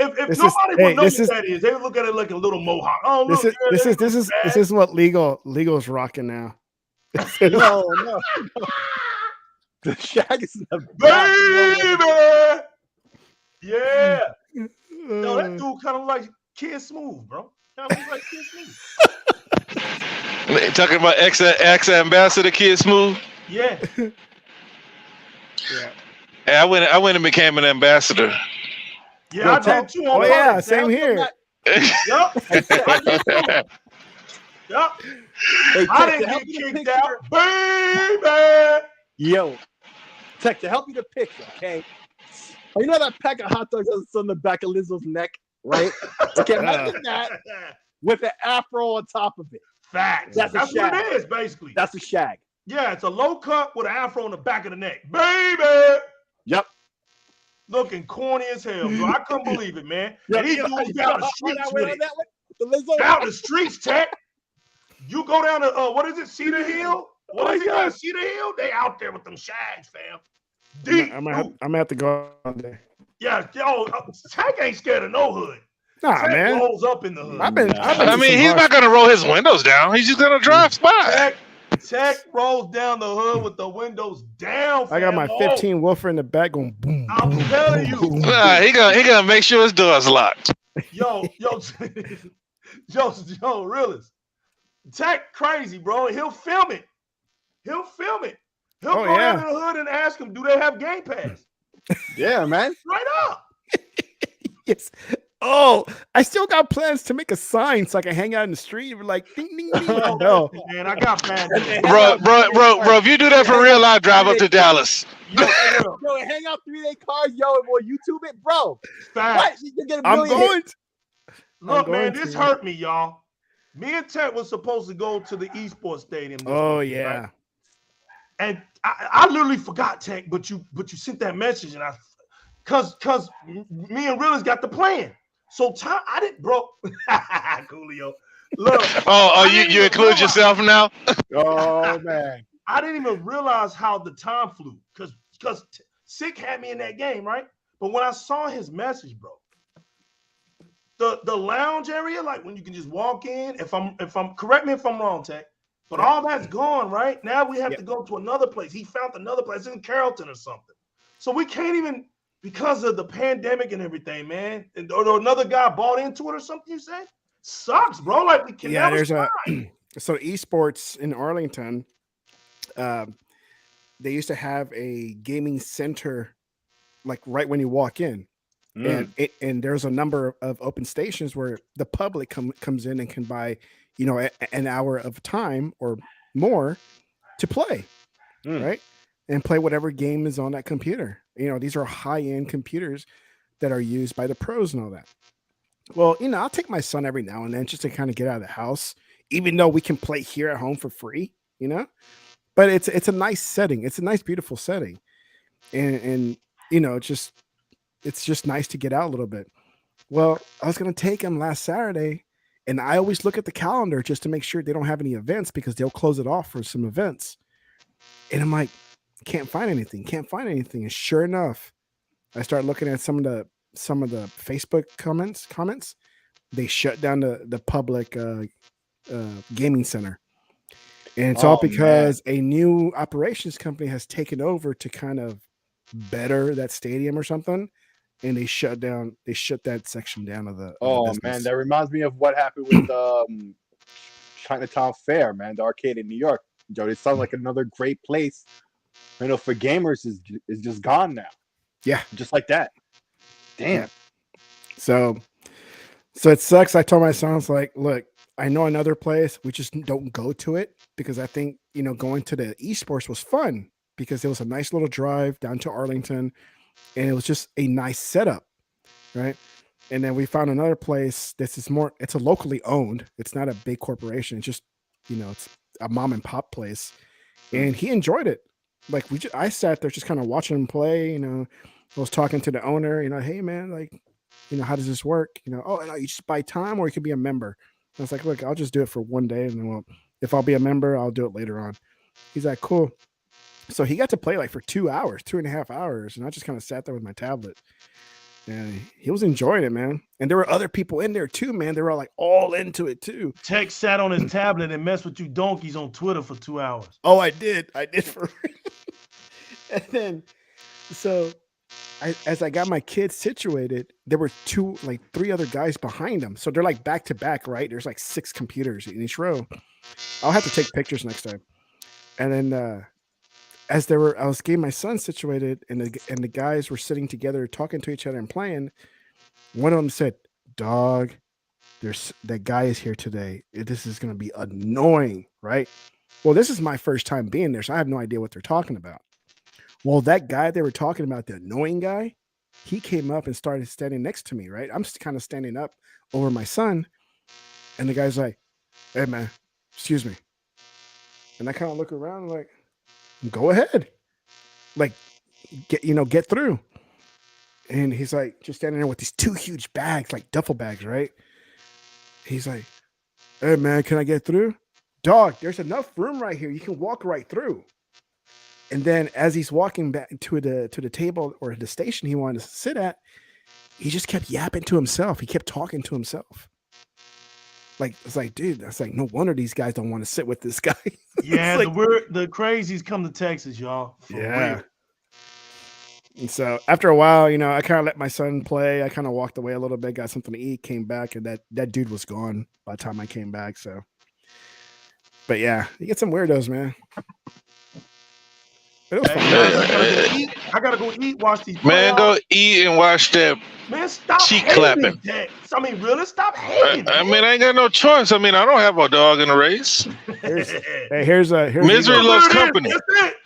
Speaker 3: And if
Speaker 1: This is-
Speaker 3: nobody
Speaker 1: hey,
Speaker 3: would know
Speaker 1: this
Speaker 3: what
Speaker 1: is-
Speaker 3: that is, they would look at it like a little mohawk. Oh,
Speaker 1: This
Speaker 3: look,
Speaker 1: is
Speaker 3: yeah,
Speaker 1: this is what legal's rocking now.
Speaker 5: No. The shag is in the back.
Speaker 3: baby. Yeah. No, that dude kind of like Kid Smooth, bro. Kind of like Kid Smooth.
Speaker 4: Talking about ex ambassador Kid Smooth.
Speaker 3: Yeah.
Speaker 1: Yeah.
Speaker 4: Hey, I went and became an ambassador.
Speaker 3: Yeah,
Speaker 1: Yo,
Speaker 3: I did too.
Speaker 1: Oh
Speaker 3: on
Speaker 1: yeah,
Speaker 3: purpose.
Speaker 1: same here.
Speaker 3: Yup. I did too. Yup.
Speaker 5: Hey,
Speaker 3: I
Speaker 5: Tech, to
Speaker 3: didn't
Speaker 5: help
Speaker 3: get
Speaker 5: you to
Speaker 3: kicked
Speaker 5: picture,
Speaker 3: out, baby.
Speaker 5: Yo, Tech, to help you to picture, okay? You know that pack of hot dogs that's on the back of Lizzo's neck, right? Okay, imagine that with an afro on top of it.
Speaker 3: Facts.
Speaker 5: That's
Speaker 3: That's
Speaker 5: a
Speaker 3: what
Speaker 5: shag.
Speaker 3: it is, basically.
Speaker 5: That's a shag.
Speaker 3: Yeah, it's a low cut with an afro on the back of the neck, baby.
Speaker 5: Yep.
Speaker 3: Looking corny as hell, bro. I couldn't believe it, man.
Speaker 5: Yo,
Speaker 3: And these
Speaker 5: you know
Speaker 3: dudes down the
Speaker 5: how
Speaker 3: streets
Speaker 5: that
Speaker 3: with
Speaker 5: went
Speaker 3: it.
Speaker 5: on that one? The Lizzo.
Speaker 3: Down the streets, Tech. You go down to what is it, Cedar Hill? What is it?
Speaker 1: God.
Speaker 3: Cedar Hill? They out there with them shags, fam.
Speaker 1: I'm
Speaker 3: Deep.
Speaker 1: gonna have to go out there.
Speaker 3: Yeah, yo, Tech ain't scared of no hood.
Speaker 1: Nah,
Speaker 3: Tech
Speaker 1: man.
Speaker 3: rolls up in the hood.
Speaker 1: I've been
Speaker 4: I
Speaker 1: to
Speaker 4: mean,
Speaker 1: some
Speaker 4: he's
Speaker 1: harsh-
Speaker 4: not gonna roll his windows down. He's just gonna drive by.
Speaker 3: Tech rolls down the hood with the windows down.
Speaker 1: I got my
Speaker 3: fam.
Speaker 1: 15 woofer in the back going boom.
Speaker 3: I'm
Speaker 1: boom,
Speaker 3: telling
Speaker 1: boom,
Speaker 3: you.
Speaker 1: boom,
Speaker 4: Nah, he gonna make sure his door's locked.
Speaker 3: Yo, realist. Tech crazy, bro. He'll film it. He'll
Speaker 1: Oh,
Speaker 3: go
Speaker 1: yeah.
Speaker 3: down to the hood and ask him, do they have Game Pass?
Speaker 5: Yeah, man.
Speaker 3: Right up.
Speaker 1: Yes. Oh, I still got plans to make a sign so I can hang out in the street and be like ding ding ding. No.
Speaker 3: Man, I got bad news.
Speaker 4: Bro, if you do that for real, I'll drive up to Dallas.
Speaker 3: Yo, for real.
Speaker 5: Yo, hang out 3-day cars, yo, and we'll YouTube it, bro.
Speaker 3: Facts.
Speaker 5: What? You can get a
Speaker 1: I'm
Speaker 5: million
Speaker 1: going.
Speaker 3: Look,
Speaker 1: I'm
Speaker 3: man,
Speaker 1: going
Speaker 3: this
Speaker 1: to.
Speaker 3: hurt me, y'all. Me and Tech was supposed to go to the esports stadium. this
Speaker 1: Oh
Speaker 3: weekend,
Speaker 1: yeah.
Speaker 3: right? And I literally forgot, Tech, but you sent that message, and cause me and Realist got the plan. So I didn't, bro. Coolio. Look.
Speaker 4: You include yourself now?
Speaker 5: Oh man.
Speaker 3: I didn't even realize how the time flew, cause Sick had me in that game, right? But when I saw his message, bro, the lounge area, like when you can just walk in, if I'm correct me if I'm wrong, Tech, but all that's gone, right? Now we have to go to another place. He found another place in Carrollton or something. So we can't even, because of the pandemic and everything, man. Or another guy bought into it or something, you said? Sucks, bro. Like we can never
Speaker 1: There's
Speaker 3: find.
Speaker 1: so esports in Arlington, they used to have a gaming center like right when you walk in. And there's a number of open stations where the public comes in and can buy, an hour of time or more to play, right? And play whatever game is on that computer. These are high-end computers that are used by the pros and all that. Well, I'll take my son every now and then just to kind of get out of the house, even though we can play here at home for free, But it's a nice setting. It's a nice, beautiful setting, and it's just nice to get out a little bit. Well, I was gonna take him last Saturday, and I always look at the calendar just to make sure they don't have any events because they'll close it off for some events. And I'm like, can't find anything. And sure enough, I start looking at some of the Facebook comments. They shut down the public gaming center. And it's all because a new operations company has taken over to kind of better that stadium or something. And they shut that section down of the business.
Speaker 2: Man, that reminds me of what happened with Chinatown Fair, man, the arcade in New York. Joe, it sounds like another great place, for gamers is just gone now.
Speaker 1: Yeah,
Speaker 2: just like that. Damn.
Speaker 1: Yeah. So it sucks. I told my son, I was like, look, I know another place. We just don't go to it because I think, going to the esports was fun because it was a nice little drive down to Arlington and it was just a nice setup. Right. And then we found another place. It's a locally owned. It's not a big corporation. It's just, it's a mom and pop place. And he enjoyed it. Like I sat there just kind of watching him play, I was talking to the owner, hey man, like, how does this work? Oh, no, you just buy time or you could be a member. I was like, look, I'll just do it for one day. And then if I'll be a member, I'll do it later on. He's like, cool. So he got to play like for 2.5 hours. And I just kind of sat there with my tablet and he was enjoying it, man. And there were other people in there too, man. They were like all into it too.
Speaker 3: Tech sat on his tablet and messed with you donkeys on Twitter for 2 hours.
Speaker 1: Oh, I did for real. And then, so as I got my kids situated, there were 3 other guys behind them. So they're like back to back, right? There's like 6 computers in each row. I'll have to take pictures next time. And then I was getting my son situated, and the guys were sitting together, talking to each other and playing. One of them said, "Dog, that guy is here today. This is going to be annoying, right?" Well, this is my first time being there, so I have no idea what they're talking about. Well, that guy they were talking about, the annoying guy, he came up and started standing next to me, right? I'm kind of standing up over my son, and the guy's like, "Hey, man, excuse me." And I kind of look around and like, go ahead. Like, get through. And he's like, just standing there with these 2 huge bags, like duffel bags, right? He's like, "Hey, man, can I get through?" "Dog, there's enough room right here. You can walk right through." And then as he's walking back to the table or the station he wanted to sit at, he just kept yapping to himself. He kept talking to himself. Like, it's like, dude, that's like, no wonder these guys don't want to sit with this guy.
Speaker 3: Yeah,
Speaker 1: like,
Speaker 3: the crazies come to Texas, y'all.
Speaker 1: Yeah.
Speaker 3: Real.
Speaker 1: And so after a while, I kind of let my son play. I kind of walked away a little bit, got something to eat, came back, and that dude was gone by the time I came back. So, but yeah, you get some weirdos, man. It was fun.
Speaker 3: I gotta go eat, watch these.
Speaker 4: Man, go eat and watch that.
Speaker 3: Man, stop
Speaker 4: cheek
Speaker 3: hating
Speaker 4: clapping.
Speaker 3: that. I mean, really, stop hating.
Speaker 4: I mean, I ain't got no choice. I mean, I don't have a dog in the race.
Speaker 1: Here's
Speaker 4: Misery loves company.
Speaker 3: That's it.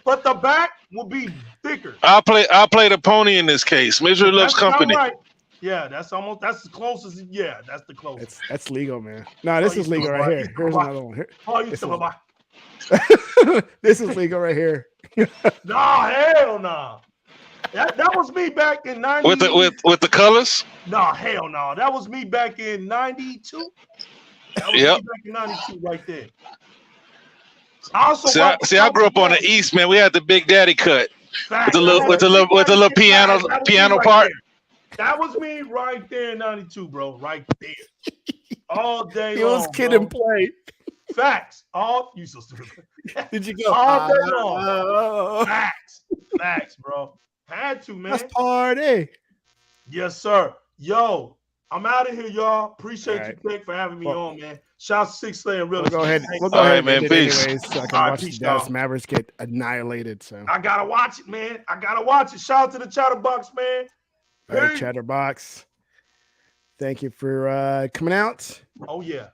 Speaker 3: But the back will be thicker.
Speaker 4: I'll play the pony in this case. Misery loves company.
Speaker 3: Right. Yeah, that's the closest. Yeah, that's the closest.
Speaker 1: That's legal, man. No, this is legal right here. Here's another one. Here.
Speaker 3: Oh, you still about?
Speaker 1: This is legal right here.
Speaker 3: Nah, hell nah. That was me back in 90.
Speaker 4: With the colors?
Speaker 3: Nah, hell no. That was me back in 92. That was me back in 92 right there.
Speaker 4: I grew up on the East, man. We had the Big Daddy cut with the little piano part.
Speaker 3: That was me right there in 92, bro. Right there. All day
Speaker 1: he
Speaker 3: long.
Speaker 1: was kid and play.
Speaker 3: Facts. You so stupid.
Speaker 1: Did you go?
Speaker 3: All day long. Facts, bro. Had to, man.
Speaker 1: Let's party.
Speaker 3: Yes, sir. Yo, I'm out of here, y'all. Appreciate
Speaker 1: All right.
Speaker 3: you, Tech, for having me
Speaker 1: Well,
Speaker 3: on, man. Shout out to SIKSLAYER and Real.
Speaker 1: We'll go ahead. We'll go
Speaker 4: All
Speaker 1: ahead
Speaker 4: right,
Speaker 1: and
Speaker 4: man,
Speaker 1: end it
Speaker 4: peace.
Speaker 1: anyways, so I can
Speaker 3: All right,
Speaker 1: watch the
Speaker 3: peace,
Speaker 1: Dallas
Speaker 3: y'all.
Speaker 1: Mavericks get annihilated. So,
Speaker 3: I gotta watch it, man. I gotta watch it. Shout out to the Chatterbox, man.
Speaker 1: all right,
Speaker 3: Peace.
Speaker 1: Chatterbox. Thank you for coming out.
Speaker 3: Oh yeah.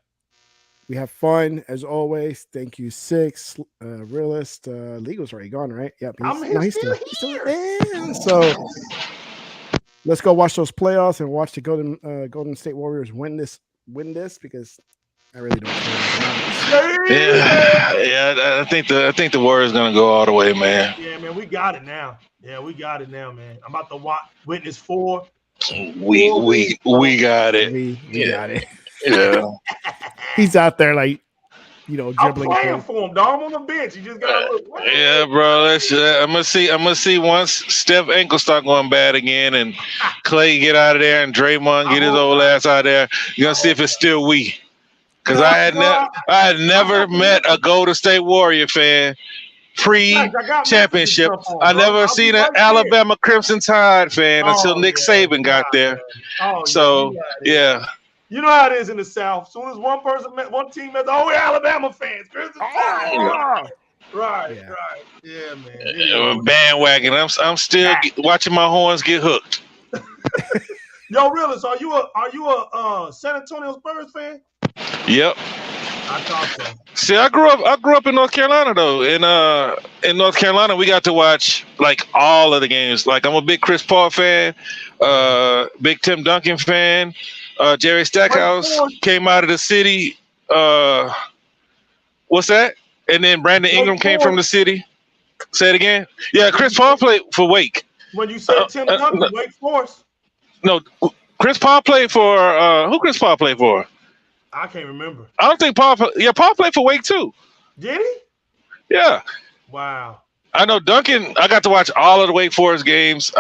Speaker 1: We have fun as always. Thank you, Six, Realist. Legal's already gone, right? Yep.
Speaker 3: He's still here.
Speaker 1: Damn. So let's go watch those playoffs and watch the Golden State Warriors win this because I really don't care.
Speaker 4: Yeah. I think the Warriors gonna go all the way, man.
Speaker 3: Yeah, man, we got it now. Yeah, we got it now, man. I'm about to witness 4.
Speaker 4: We got it.
Speaker 1: We got it.
Speaker 4: Yeah.
Speaker 1: He's out there like,
Speaker 3: I'm
Speaker 1: dribbling.
Speaker 3: playing for him, dog. I'm on the bench. You just gotta look.
Speaker 4: Yeah, bro. I'm gonna see once Steph ankle start going bad again, and Clay get out of there, and Draymond get his old ass out of there. You're gonna see if it's still we. Because I had never met a Golden State Warrior fan pre-championship. I never seen an Alabama Crimson Tide fan until Nick Saban got there. So yeah.
Speaker 3: You know how it is in the South. As soon as one team met, we're Alabama fans. Crimson Tide. Right. Yeah, man.
Speaker 4: Bandwagon. I'm still watching my horns get hooked.
Speaker 3: Yo, Realist, are you a San Antonio Spurs fan?
Speaker 4: Yep.
Speaker 3: I thought so.
Speaker 4: See, I grew up in North Carolina though. In North Carolina, we got to watch like all of the games. Like I'm a big Chris Paul fan, big Tim Duncan fan. Jerry Stackhouse came out of the city. What's that? And then Brandon Ingram came from the city. Say it again. Yeah, Chris Paul played for Wake.
Speaker 3: When you say Tim Duncan, Wake Forest.
Speaker 4: No, Chris Paul played for who? Chris Paul played for?
Speaker 3: I can't remember.
Speaker 4: I don't think Paul. Yeah, Paul played for Wake too.
Speaker 3: Did he?
Speaker 4: Yeah.
Speaker 3: Wow.
Speaker 4: I know Duncan. I got to watch all of the Wake Forest games.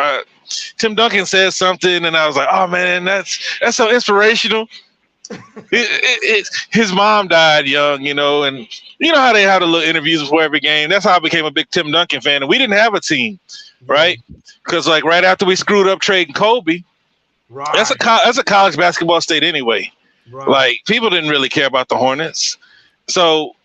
Speaker 4: Tim Duncan said something, and I was like, "Oh man, that's so inspirational." His mom died young, and you know how they have the little interviews before every game. That's how I became a big Tim Duncan fan, and we didn't have a team, right? Because like right after we screwed up trading Kobe, that's a college basketball state anyway. Right. Like people didn't really care about the Hornets, so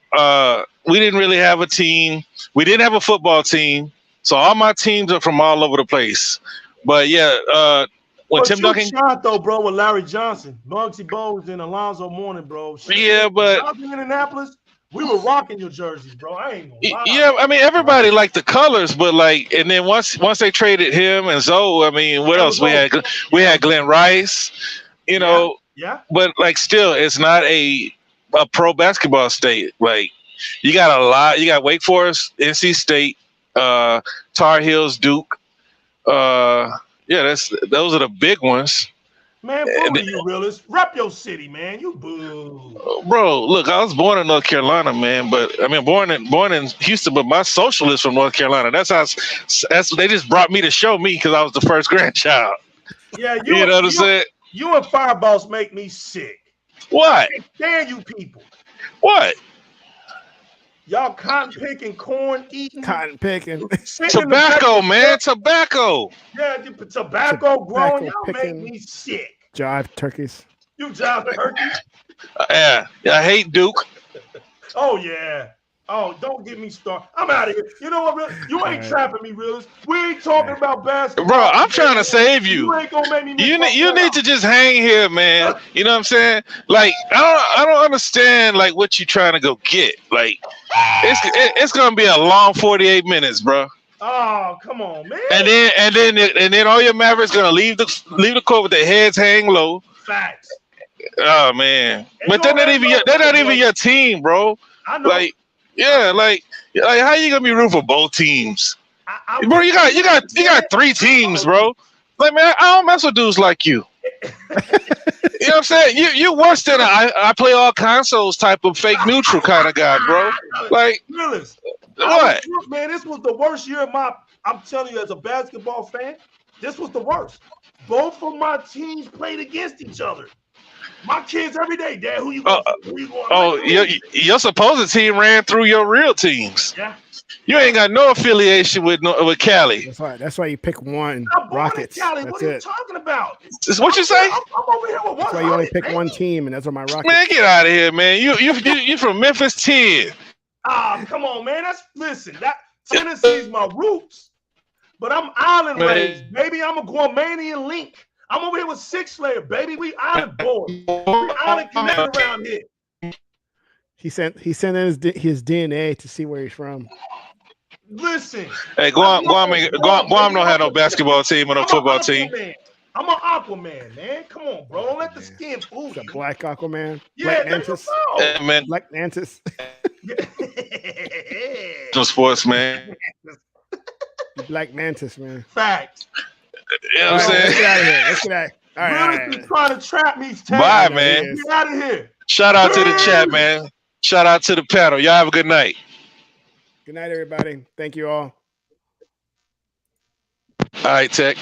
Speaker 4: we didn't really have a team. We didn't have a football team, so all my teams are from all over the place. But yeah, when Tim Duncan
Speaker 3: shot though, bro, with Larry Johnson, Muggsy Bogues, and Alonzo Mourning, bro.
Speaker 4: Yeah, but
Speaker 3: I was in Indianapolis. We were rocking your jerseys, bro. I ain't gonna lie.
Speaker 4: Yeah, I mean everybody liked the colors, but like, and then once they traded him and Zoe, I mean, what else? We had Glenn Rice,
Speaker 3: Yeah.
Speaker 4: But like, still, it's not a pro basketball state. Like, you got a lot. You got Wake Forest, NC State, Tar Heels, Duke. Yeah, those are the big ones.
Speaker 3: Man, boo you, Realist. Rep your city, man. You boo.
Speaker 4: Bro, look, I was born in North Carolina, man. But I mean, born in Houston, but my social is from North Carolina. That's they just brought me to show me because I was the first grandchild.
Speaker 3: Yeah,
Speaker 4: you know what I'm saying?
Speaker 3: You and Fireboss make me sick.
Speaker 4: What?
Speaker 3: Damn you people.
Speaker 4: What?
Speaker 3: Y'all cotton picking, corn eating.
Speaker 1: Cotton picking.
Speaker 4: Tobacco, man. Tobacco.
Speaker 3: Yeah, tobacco growing. Y'all make me sick.
Speaker 1: Jive turkeys.
Speaker 3: You jive turkeys?
Speaker 4: Yeah. I hate Duke.
Speaker 3: Oh, yeah. Oh, don't get me started. I'm out of here. You know what, you ain't trapping me, Realist. We ain't talking about basketball.
Speaker 4: Bro, I'm trying to save you.
Speaker 3: You ain't gonna make me
Speaker 4: you need to just hang here, man. You know what I'm saying? Like, I don't understand like what you trying to go get. Like, it's gonna be a long 48 minutes, bro.
Speaker 3: Oh, come on, man.
Speaker 4: And then all your Mavericks gonna leave the court with their heads hang low.
Speaker 3: Facts.
Speaker 4: Oh man. But they're not even your team, bro.
Speaker 3: I know.
Speaker 4: Like, yeah, like how you gonna be rooting for both teams? Bro, you got 3 teams, bro. Like, man, I don't mess with dudes like you. You know what I'm saying? You worse than I play all consoles type of fake neutral kind of guy, bro. Like,
Speaker 3: Realist.
Speaker 4: What?
Speaker 3: Man, this was the worst year of I'm telling you, as a basketball fan, this was the worst. Both of my teams played against each other. My kids every day, Dad. Who you
Speaker 4: Oh,
Speaker 3: going? Who you going?
Speaker 4: Oh,
Speaker 3: Like,
Speaker 4: your supposed team ran through your real teams.
Speaker 3: yeah.
Speaker 4: You ain't got no affiliation with Cali.
Speaker 1: That's why you pick one.
Speaker 3: I'm born in
Speaker 1: Rockets.
Speaker 3: Cali.
Speaker 1: That's
Speaker 3: What are you
Speaker 1: it.
Speaker 3: talking about?
Speaker 4: Is what you say?
Speaker 3: I'm over here with
Speaker 1: That's why you only
Speaker 3: 100.
Speaker 1: pick one team, and that's what my Rockets.
Speaker 4: Man, get out of here, man. You from Memphis 10.
Speaker 3: Ah, come on, man. Listen. That Tennessee's my roots, but I'm island
Speaker 4: Man.
Speaker 3: raised, baby. I'm a Guamanian link. I'm over here with SIKSLAYER, baby. We island boys. We island connected around here.
Speaker 1: He sent in his DNA to see where he's from.
Speaker 3: Listen.
Speaker 4: Hey, Guam don't have no basketball team or no football team.
Speaker 3: I'm an Aquaman, man. Come on, bro. Don't let the skin fool
Speaker 1: The
Speaker 3: you.
Speaker 1: Black Aquaman.
Speaker 3: Yeah,
Speaker 1: Black
Speaker 3: there you
Speaker 1: Mantis.
Speaker 3: go.
Speaker 4: Hey, man,
Speaker 1: Black Mantis.
Speaker 4: no sports, man.
Speaker 1: The Black Mantis, man.
Speaker 3: Facts.
Speaker 4: You know
Speaker 1: All
Speaker 4: what I'm
Speaker 1: right, let's
Speaker 4: saying?
Speaker 1: get out of here. Let's get out. All right, all
Speaker 3: Realist
Speaker 1: right.
Speaker 3: is trying to trap me. Ted.
Speaker 4: Bye,
Speaker 1: No,
Speaker 4: man.
Speaker 1: he is.
Speaker 3: Get out of here.
Speaker 4: Shout out to the chat, man. Shout out to the panel. Y'all have a good night.
Speaker 1: Good night, everybody. Thank you all.
Speaker 4: All right, Tech.